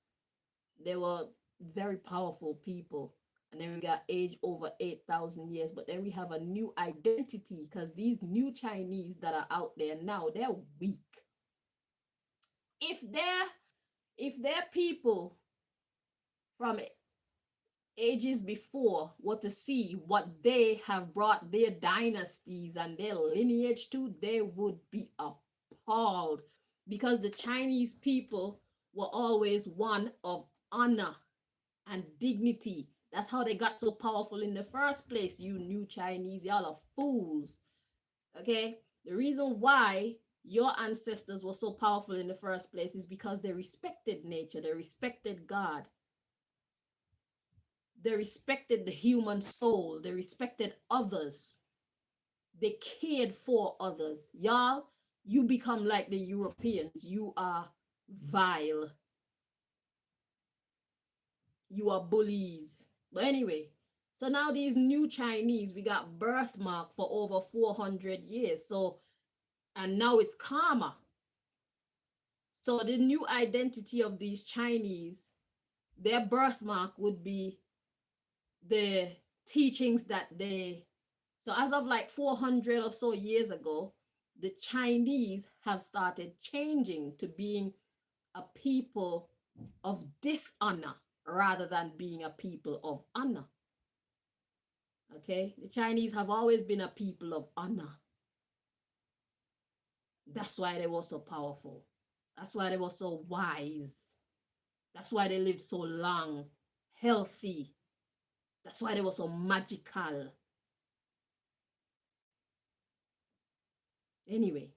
They were very powerful people. And then we got age over 8,000 years. But then we have a new identity, because these new Chinese that are out there now, they're weak. If they're people from ages before were to see what they have brought their dynasties and their lineage to, they would be appalled, because the Chinese people were always one of honor and dignity. That's how they got so powerful in the first place. You new Chinese, y'all are fools. Okay, the reason why your ancestors were so powerful in the first place is because they respected nature, they respected God, they respected the human soul, they respected others, they cared for others. Y'all, you become like the Europeans. You are vile. You are bullies. But anyway, so now these new Chinese, we got birthmark for over 400 years. So, and now it's karma. So the new identity of these Chinese, their birthmark would be the teachings that they, so as of like 400 or so years ago, the Chinese have started changing to being a people of dishonor rather than being a people of honor. Okay, the Chinese have always been a people of honor. That's why they were so powerful. That's why they were so wise. That's why they lived so long, healthy. That's why they were so magical. Anyway,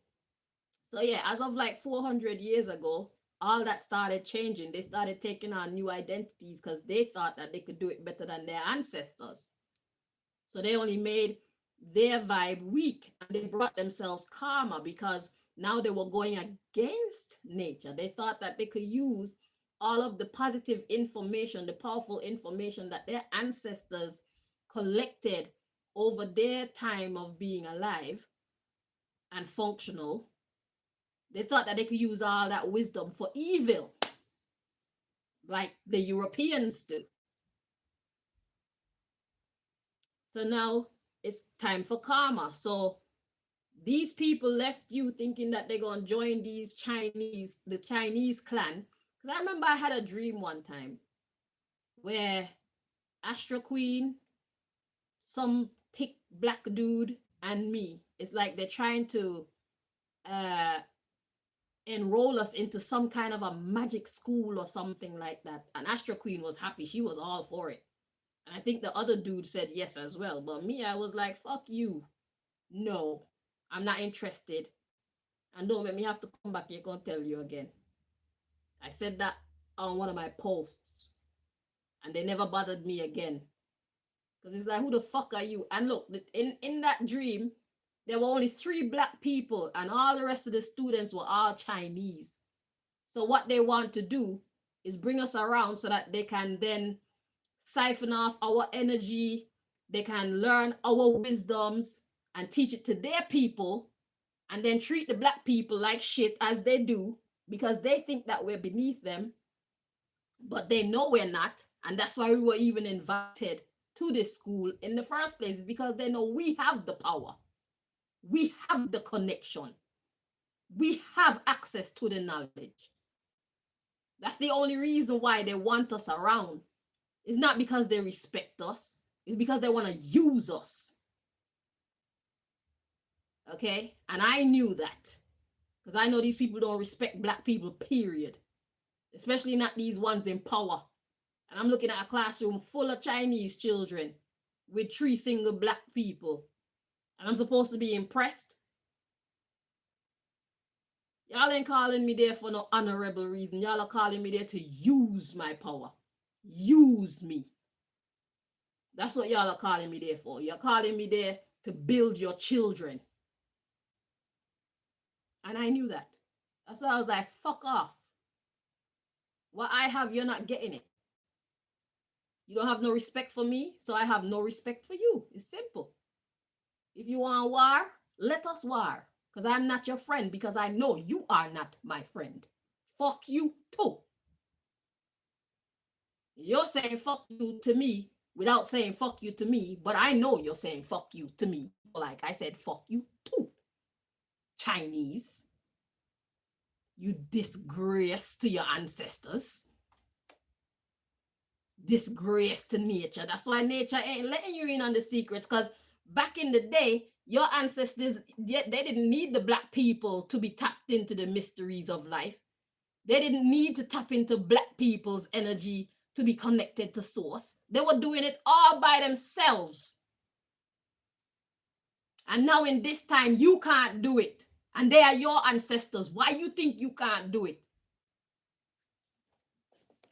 so yeah, as of like 400 years ago, all that started changing. They started taking on new identities because they thought that they could do it better than their ancestors. So they only made their vibe weak, and they brought themselves karma because now they were going against nature. They thought that they could use all of the positive information, the powerful information that their ancestors collected over their time of being alive and functional. They thought that they could use all that wisdom for evil, like the Europeans do. So now it's time for karma. So these people left you thinking that they're going to join these Chinese, the Chinese clan. Because I remember I had a dream one time where Astro Queen, some thick black dude, and me, it's like they're trying to enroll us into some kind of a magic school or something like that. And Astro Queen was happy. She was all for it. And I think the other dude said yes as well. But me, I was like, fuck you. No, I'm not interested. And don't make me have to come back here and tell you again. I said that on one of my posts. And they never bothered me again. Because it's like, who the fuck are you? And look, in that dream, there were only 3 black people. And all the rest of the students were all Chinese. So what they want to do is bring us around so that they can then siphon off our energy. They can learn our wisdoms and teach it to their people, and then treat the black people like shit as they do, because they think that we're beneath them, but they know we're not. And that's why we were even invited to this school in the first place, because they know we have the power, we have the connection, we have access to the knowledge. That's the only reason why they want us around. It's not because they respect us, it's because they want to use us. Okay? And I knew that. Because I know these people don't respect black people, period. Especially not these ones in power. And I'm looking at a classroom full of Chinese children with 3 single black people. And I'm supposed to be impressed. Y'all ain't calling me there for no honorable reason. Y'all are calling me there to use my power. Use me. That's what y'all are calling me there for. You're calling me there to build your children. And I knew that. That's why I was like, fuck off. What I have, you're not getting it. You don't have no respect for me, so I have no respect for you. It's simple. If you want war, let us war. Because I'm not your friend, because I know you are not my friend. Fuck you too. You're saying fuck you to me without saying fuck you to me, but I know you're saying fuck you to me. Like I said, fuck you too. Chinese. You disgrace to your ancestors. Disgrace to nature. That's why nature ain't letting you in on the secrets, because back in the day, your ancestors, they didn't need the black people to be tapped into the mysteries of life. They didn't need to tap into black people's energy to be connected to source. They were doing it all by themselves. And now in this time, you can't do it. And they are your ancestors. Why you think you can't do it?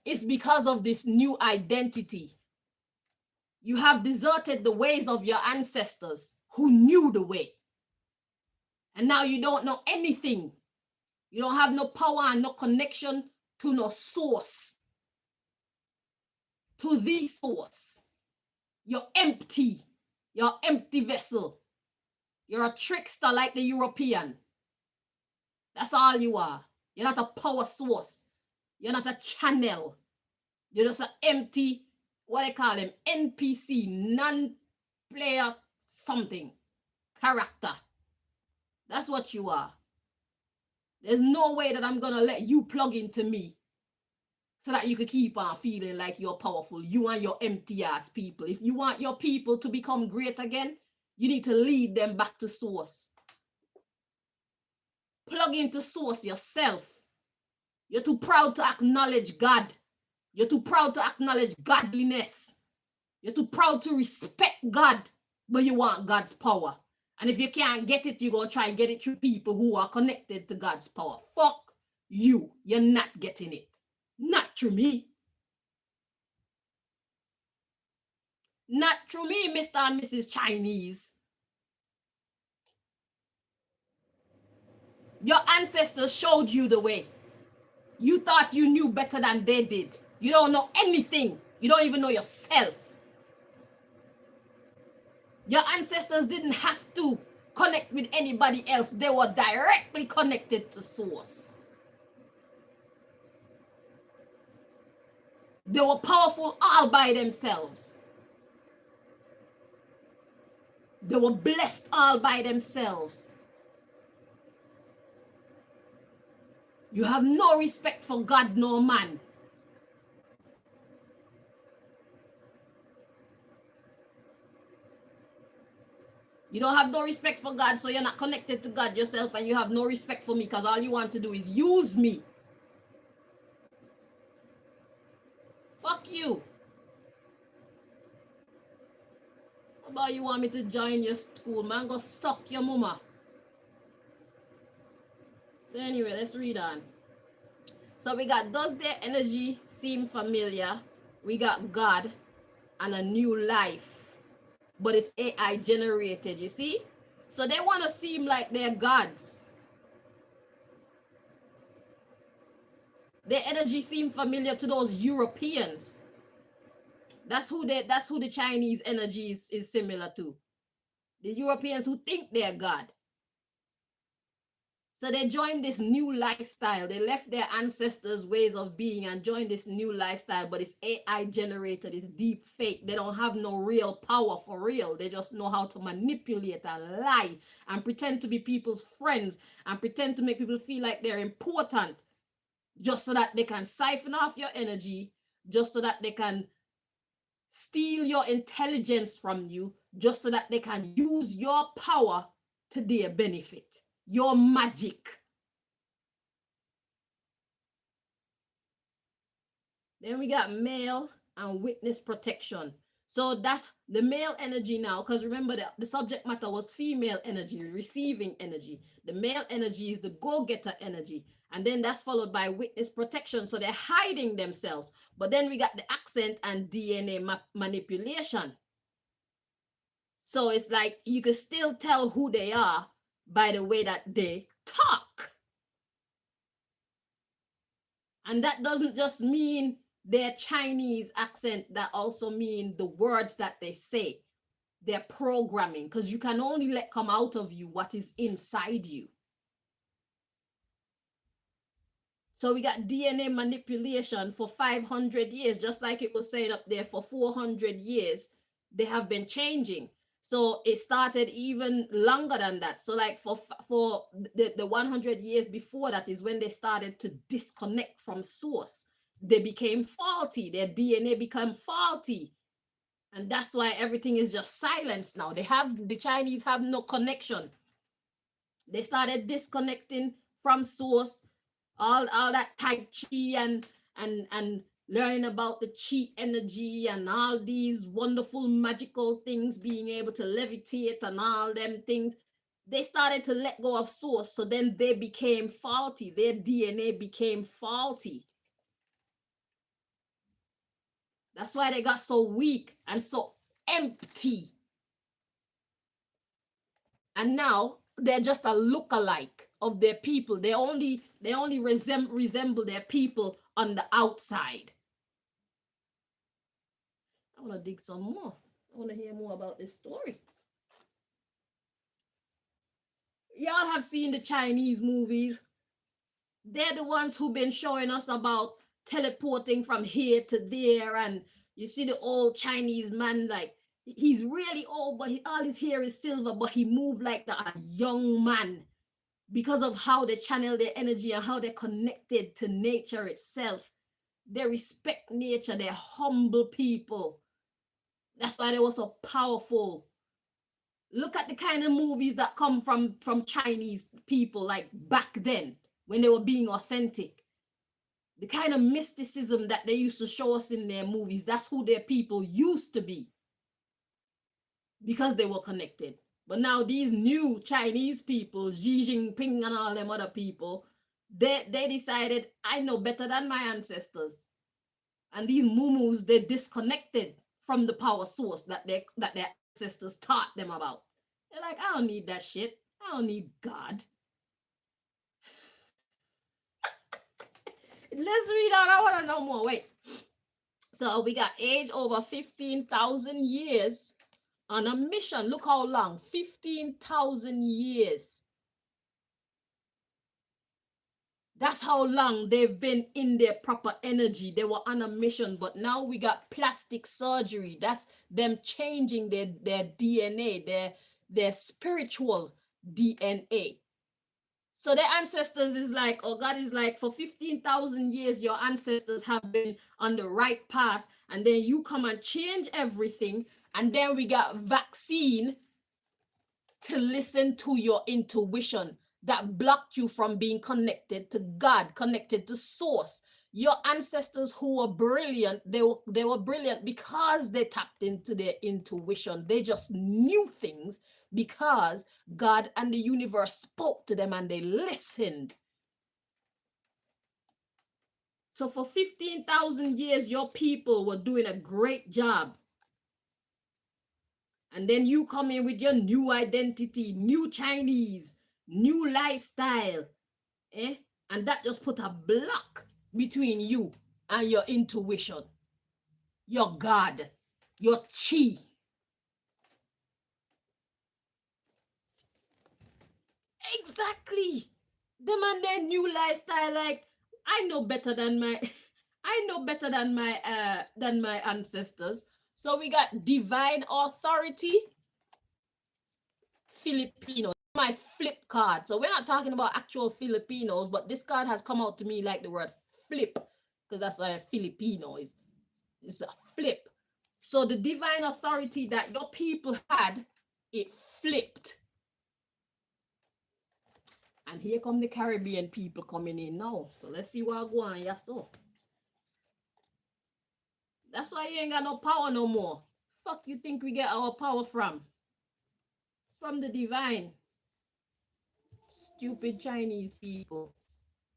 It's because of this new identity. You have deserted the ways of your ancestors who knew the way. And now you don't know anything. You don't have no power and no connection to no source. To the source. You're empty. You're an empty vessel. You're a trickster like the European. That's all you are. You're not a power source. You're not a channel. You're just an empty, what they call them, NPC, non-player something, character. That's what you are. There's no way that I'm going to let you plug into me so that you can keep on feeling like you're powerful. You and your empty ass people. If you want your people to become great again, you need to lead them back to source. Plug into source yourself. You're too proud to acknowledge God. You're too proud to acknowledge godliness. You're too proud to respect God, but you want God's power. And if you can't get it, you're going to try and get it through people who are connected to God's power. Fuck you. You're not getting it. Not through me. Not through me, Mr. and Mrs. Chinese. Your ancestors showed you the way. You thought you knew better than they did. You don't know anything. You don't even know yourself. Your ancestors didn't have to connect with anybody else. They were directly connected to source. They were powerful all by themselves. They were blessed all by themselves. You have no respect for God nor man. You don't have no respect for God, so you're not connected to God yourself, and you have no respect for me because all you want to do is use me. Fuck you. How about you want me to join your school, man? Go suck your mama. So anyway, let's read on. So we got, does their energy seem familiar? We got God and a new life, but it's AI generated, you see? So they want to seem like they're gods. Their energy seem familiar to those Europeans. That's who the Chinese energy is similar to. The Europeans who think they're God. So they joined this new lifestyle. They left their ancestors' ways of being and joined this new lifestyle, but it's AI generated, it's deep fake. They don't have no real power for real. They just know how to manipulate and lie and pretend to be people's friends and pretend to make people feel like they're important just so that they can siphon off your energy, just so that they can steal your intelligence from you, just so that they can use your power to their benefit. Your magic. Then we got male and witness protection. So that's the male energy now, because remember that the subject matter was female energy, receiving energy. The male energy is the go-getter energy. And then that's followed by witness protection. So they're hiding themselves. But then we got the accent and DNA manipulation. So it's like you can still tell who they are by the way that they talk. And that doesn't just mean their Chinese accent, that also mean the words that they say, their programming, because you can only let come out of you what is inside you. So we got DNA manipulation for 500 years, just like it was saying up there, for 400 years, they have been changing. So it started even longer than that. So like for the 100 years before that is when they started to disconnect from source. They became faulty. Their DNA became faulty. And that's why everything is just silence now. The Chinese have no connection. They started disconnecting from source. All that Tai Chi and learning about the chi energy and all these wonderful magical things, being able to levitate and all them things. They started to let go of source, so then they became faulty. Their DNA became faulty. That's why they got so weak and so empty. And now they're just a look-alike of their people. They only resemble their people on the outside. I want to dig some more. I want to hear more about this story. Y'all have seen the Chinese movies. They're the ones who've been showing us about teleporting from here to there. And you see the old Chinese man, like, he's really old, but all his hair is silver, but he moved like a young man because of how they channel their energy and how they're connected to nature itself. They respect nature. They're humble people. That's why they were so powerful. Look at the kind of movies that come from Chinese people, like back then when they were being authentic. The kind of mysticism that they used to show us in their movies, that's who their people used to be, because they were connected. But now these new Chinese people, Xi Jinping and all them other people, they decided, I know better than my ancestors. And these mumus, they disconnected from the power source that their ancestors taught them about. They're like, I don't need that shit. I don't need God. Let's read on. I want to know more. Wait. So we got age over 15,000 years on a mission. Look how long. 15,000 years. That's how long they've been in their proper energy. They were on a mission, but now we got plastic surgery. That's them changing their DNA, their spiritual DNA. So their ancestors is like, oh, God is like, for 15,000 years, your ancestors have been on the right path. And then you come and change everything. And then we got vaccine to listen to your intuition that blocked you from being connected to God, connected to source. Your ancestors who were brilliant, they were brilliant because they tapped into their intuition. They just knew things because God and the universe spoke to them and they listened. So for 15,000 years, your people were doing a great job. And then you come in with your new identity, new Chinese, new lifestyle, and that just put a block between you and your intuition, your God, your chi. Exactly. Them and their new lifestyle, like, I know better than my my ancestors. So we got divine authority, Filipino. My flip card. So we're not talking about actual Filipinos, but this card has come out to me like the word flip, because that's a Filipino is. It's a flip. So the divine authority that your people had, it flipped. And here come the Caribbean people coming in now. So let's see what I go on. Yeah, so that's why you ain't got no power no more. Fuck you think we get our power from? It's from the divine. Stupid Chinese people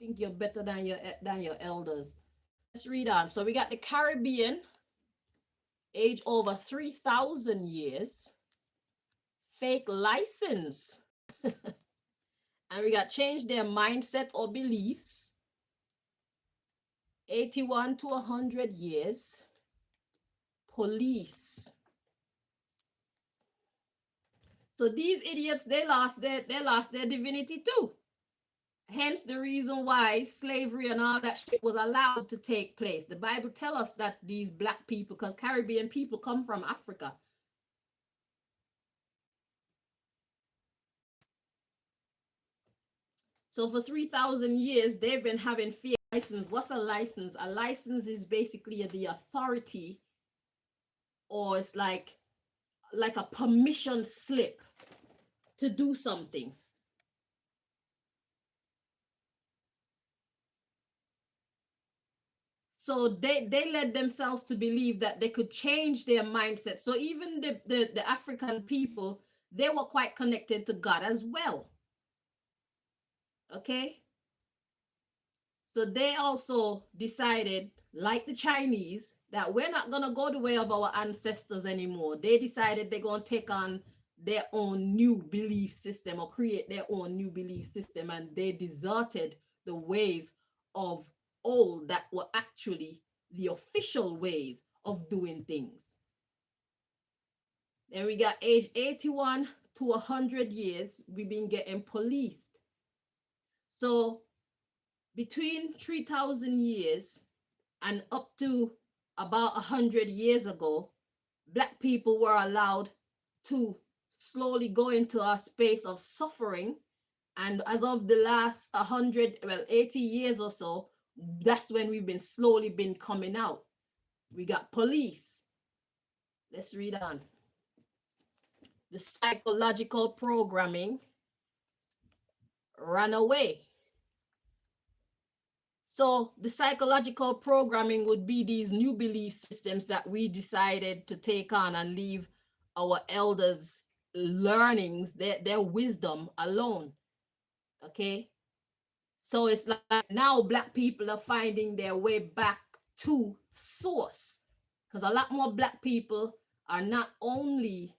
think you're better than your elders. Let's read on. So we got the Caribbean, age over 3,000 years, fake license. And we got change their mindset or beliefs, 81 to 100 years, police. So these idiots, they lost their divinity too. Hence the reason why slavery and all that shit was allowed to take place. The Bible tells us that these black people, because Caribbean people come from Africa. So for 3,000 years, they've been having fear license. What's a license? A license is basically the authority, or it's like a permission slip to do something. So they led themselves to believe that they could change their mindset. So even the African people, they were quite connected to God as well. Okay? So they also decided, like the Chinese, that we're not going to go the way of our ancestors anymore. They decided they're going to take on their own new belief system or create their own new belief system. And they deserted the ways of old that were actually the official ways of doing things. Then we got age 81 to 100 years, we've been getting policed. So between 3,000 years and up to about 100 years ago, Black people were allowed to slowly go into a space of suffering. And as of the last 80 years or so, that's when we've been slowly been coming out. We got police. Let's read on. The psychological programming ran away. So the psychological programming would be these new belief systems that we decided to take on and leave our elders' learnings, their wisdom alone. Okay. So it's like now Black people are finding their way back to source, because a lot more Black people are not only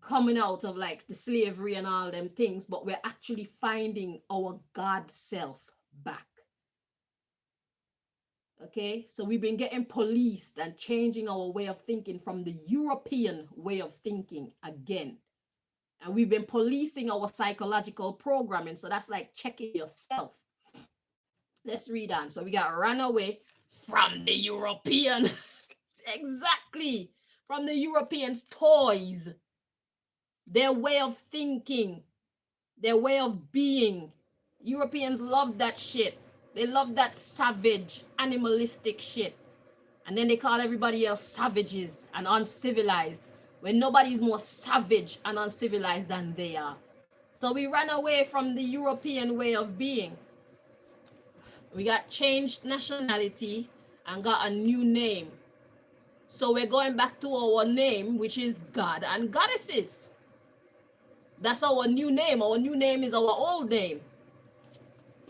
coming out of like the slavery and all them things, but we're actually finding our God self back. Okay, so we've been getting policed and changing our way of thinking from the European way of thinking again. And we've been policing our psychological programming. So that's like checking yourself. Let's read on. So we got run away from the European. Exactly. From the Europeans' toys, their way of thinking, their way of being. Europeans love that shit. They love that savage, animalistic shit. And then they call everybody else savages and uncivilized, when nobody's more savage and uncivilized than they are. So we ran away from the European way of being. We got changed nationality and got a new name. So we're going back to our name, which is God and Goddesses. That's our new name. Our new name is our old name.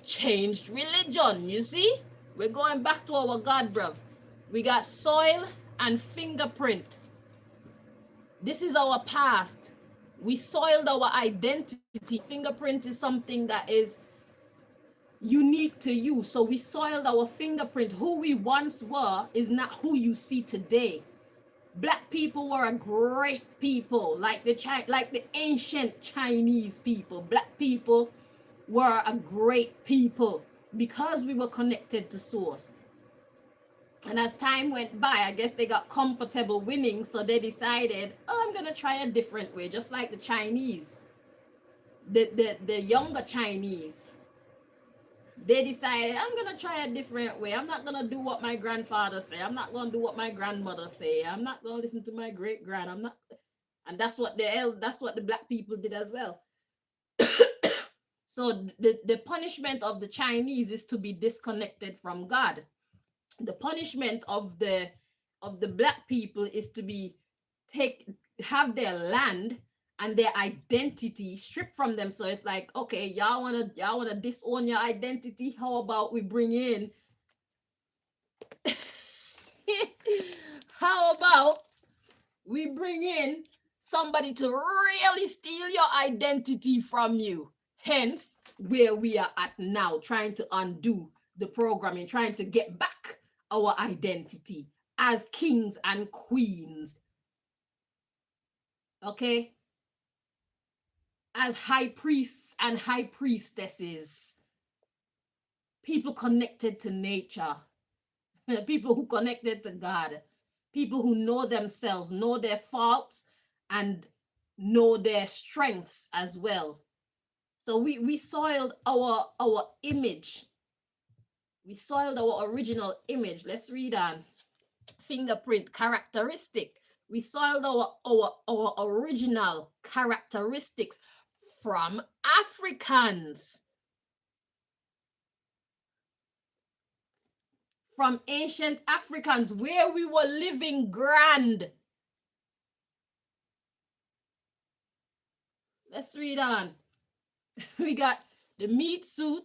Changed religion, you see? We're going back to our God, bruv. We got soil and fingerprint. This is our past. We soiled our identity. Fingerprint is something that is unique to you. So we soiled our fingerprint. Who we once were is not who you see today. Black people were a great people, like the ancient Chinese people. Black people were a great people because we were connected to source. And as time went by, I guess they got comfortable winning, so they decided, oh, I'm gonna try a different way, just like the Chinese, the younger Chinese. They decided, I'm gonna try a different way. I'm not gonna do what my grandfather say. I'm not gonna do what my grandmother say. I'm not gonna listen to my great grand. I'm not, and that's what the Black people did as well. So the punishment of the Chinese is to be disconnected from God. The punishment of the Black people is to have their land and their identity stripped from them. So it's like, okay, y'all wanna disown your identity? How about we bring in how about we bring in somebody to really steal your identity from you? Hence where we are at now, trying to undo the programming, trying to get back our identity as kings and queens. Okay? As high priests and high priestesses, people connected to nature, people who connected to God, people who know themselves, know their faults, and know their strengths as well. So we soiled our image. We soiled our original image. Let's read on. Fingerprint characteristic. We soiled our original characteristics from Africans, from ancient Africans, where we were living grand. let's read on. We got the meat suit.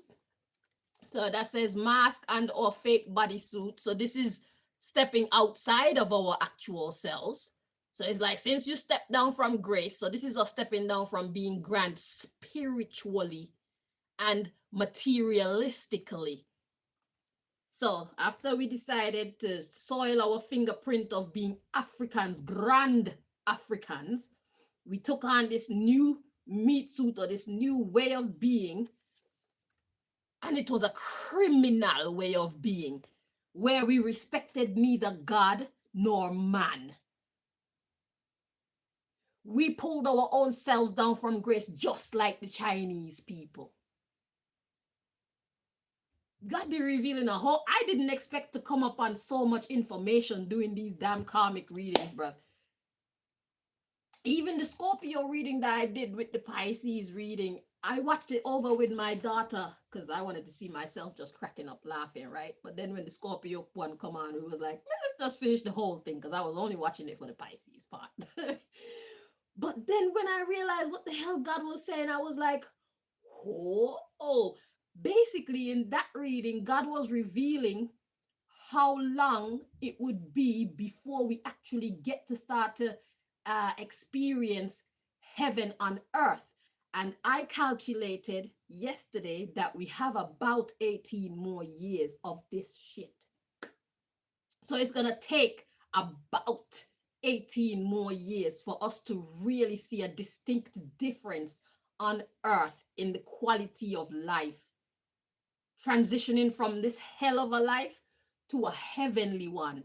So that says mask and or fake bodysuit. So this is stepping outside of our actual selves. So it's like since you step down from grace, so this is us stepping down from being grand spiritually and materialistically. So after we decided to soil our fingerprint of being Africans, grand Africans, we took on this new meat suit or this new way of being. And it was a criminal way of being where we respected neither God nor man. We pulled our own selves down from grace just like the Chinese people. God be revealing a whole. I didn't expect to come up on so much information doing these damn karmic readings, bruv. Even the Scorpio reading that I did with the Pisces reading, I watched it over with my daughter because I wanted to see myself just cracking up laughing, right? But then when the Scorpio one come on, it was like, let's just finish the whole thing because I was only watching it for the Pisces part. But then when I realized what the hell God was saying, I was like, oh. Basically, in that reading, God was revealing how long it would be before we actually get to start to experience heaven on earth. And I calculated yesterday that we have about 18 more years of this shit. So it's going to take about 18 more years for us to really see a distinct difference on earth in the quality of life. Transitioning from this hell of a life to a heavenly one.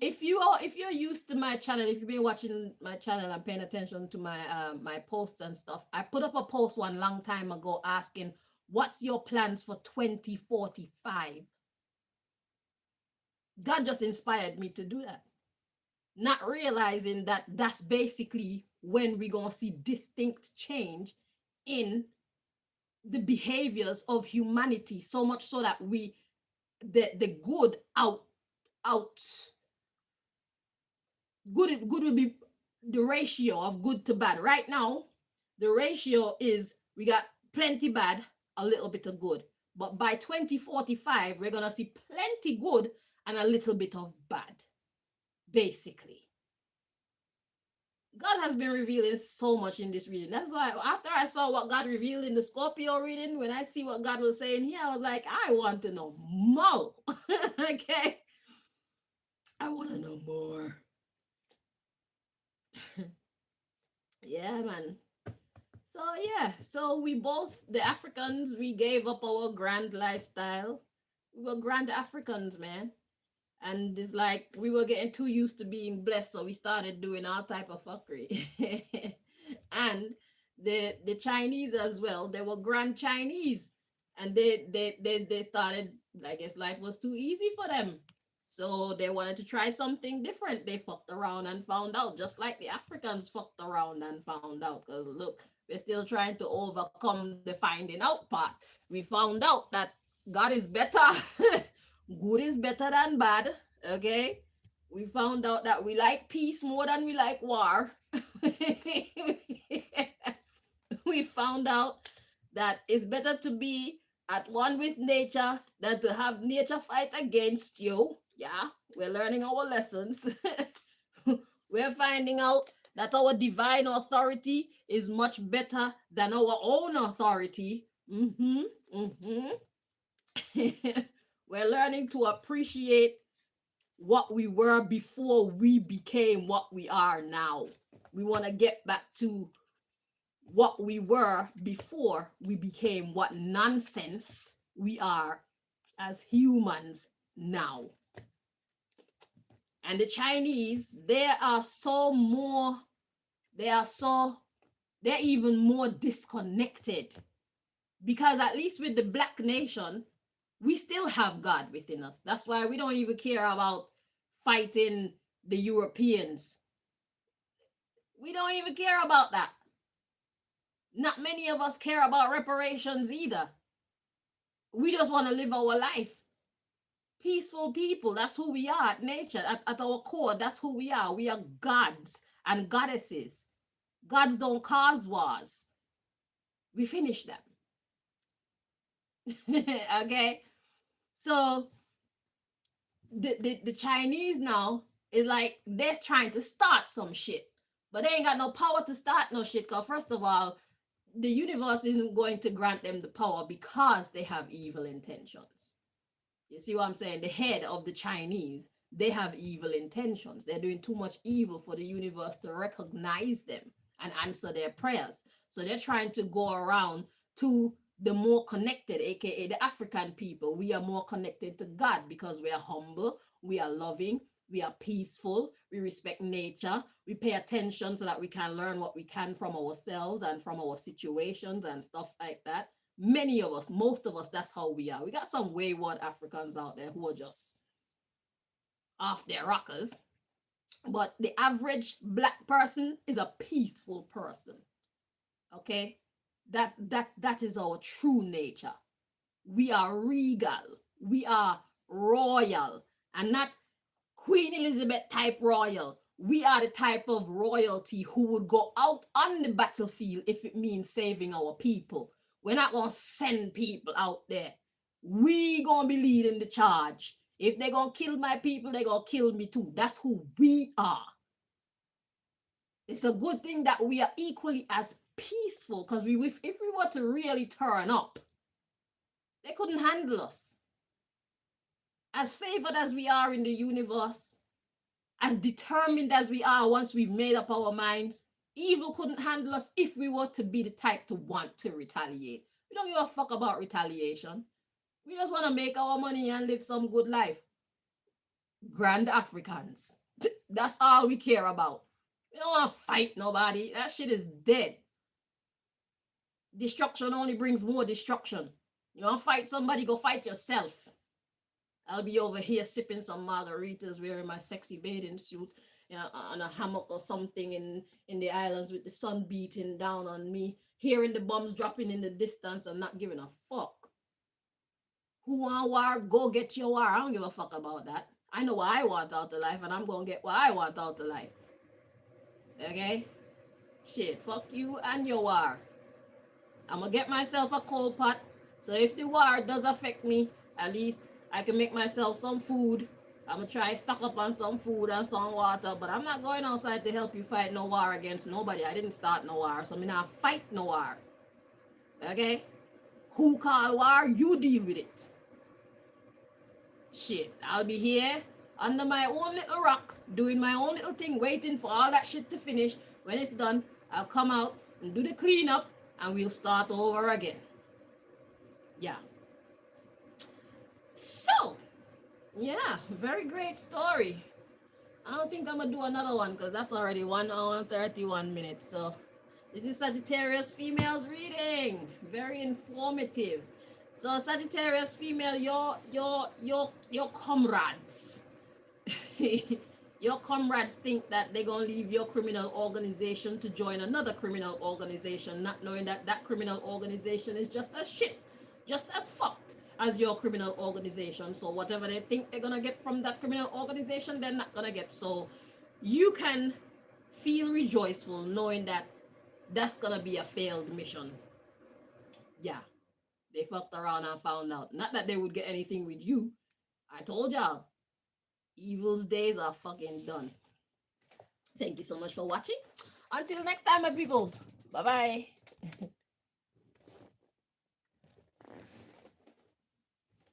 If you're used to my channel, if you've been watching my channel and paying attention to my my posts and stuff, I put up a post one long time ago asking, what's your plans for 2045? God just inspired me to do that, not realizing that that's basically when we're gonna see distinct change in the behaviors of humanity, so much so that we the good good will be the ratio of good to bad. Right now the ratio is we got plenty bad, a little bit of good, but by 2045 we're gonna see plenty good and a little bit of bad. Basically, God has been revealing so much in this reading. That's why after I saw what God revealed in the Scorpio reading, when I see what God was saying here, I was like, I want to know more. Okay, I want to know more. Yeah, man. So we both, the Africans, we gave up our grand lifestyle. We were grand Africans, man. And it's like we were getting too used to being blessed, so we started doing all type of fuckery. And the Chinese as well, they were grand Chinese, and they started, I guess life was too easy for them, so they wanted to try something different. They fucked around and found out, just like the Africans fucked around and found out. Because look, we're still trying to overcome the finding out part. We found out that God is better. Good is better than bad. Okay, we found out that we like peace more than we like war. We found out that it's better to be at one with nature than to have nature fight against you. Yeah, we're learning our lessons. We're finding out that our divine authority is much better than our own authority. We're learning to appreciate what we were before we became what we are now. We want to get back to what we were before we became what nonsense we are as humans now. And the Chinese, they're even more disconnected, because at least with the Black nation, we still have God within us. That's why we don't even care about fighting the Europeans. We don't even care about that. Not many of us care about reparations either. We just want to live our life. Peaceful people. That's who we are at nature. At our core, that's who we are. We are gods and goddesses. Gods don't cause wars. We finish them. Okay? So the Chinese now is like they're trying to start some shit. But they ain't got no power to start no shit. Because first of all, the universe isn't going to grant them the power because they have evil intentions. You see what I'm saying? The head of the Chinese, they have evil intentions. They're doing too much evil for the universe to recognize them and answer their prayers. So they're trying to go around to the more connected, aka the African people. We are more connected to God because we are humble, we are loving, we are peaceful, we respect nature, we pay attention so that we can learn what we can from ourselves and from our situations and stuff like that. Many of us, most of us, that's how we are. We got some wayward Africans out there who are just off their rockers. But the average black person is a peaceful person. Okay? That is our true nature. We are regal. We are royal. And not Queen Elizabeth type royal. We are the type of royalty who would go out on the battlefield if it means saving our people. We're not going to send people out there. We going to be leading the charge. If they're going to kill my people, they're going to kill me too. That's who we are. It's a good thing that we are equally as peaceful, because if we were to really turn up, they couldn't handle us. As favored as we are in the universe, as determined as we are once we've made up our minds, evil couldn't handle us if we were to be the type to want to retaliate. We don't give a fuck about retaliation. We just want to make our money and live some good life. Grand Africans. That's all we care about. We don't want to fight nobody. That shit is dead. Destruction only brings more destruction. You want to fight somebody, go fight yourself. I'll be over here sipping some margaritas, wearing my sexy bathing suit, you know, on a hammock or something in the islands with the sun beating down on me, hearing the bombs dropping in the distance and not giving a fuck. Who want war? Go get your war. I don't give a fuck about that. I know what I want out of life, and I'm going to get what I want out of life. Okay? Shit, fuck you and your war. I'm going to get myself a cold pot, so if the war does affect me, at least I can make myself some food. I'm going to try stock up on some food and some water, but I'm not going outside to help you fight no war against nobody. I didn't start no war, so I'm not fight no war. Okay? Who call war? You deal with it. Shit, I'll be here under my own little rock, doing my own little thing, waiting for all that shit to finish. When it's done, I'll come out and do the cleanup, and we'll start over again. Yeah. So, yeah, very great story. I don't think I'm gonna do another one because that's already 1 hour and 31 minutes. So, this is Sagittarius females reading. Very informative. So, Sagittarius female, your comrades. Your comrades think that they're gonna leave your criminal organization to join another criminal organization, not knowing that that criminal organization is just as shit, just as fucked as your criminal organization. So whatever they think they're gonna get from that criminal organization, they're not gonna get. So you can feel rejoiceful knowing that that's gonna be a failed mission. Yeah, they fucked around and found out. Not that they would get anything with you. I told y'all, evil's days are fucking done. Thank you so much for watching. Until next time, my peoples. Bye bye.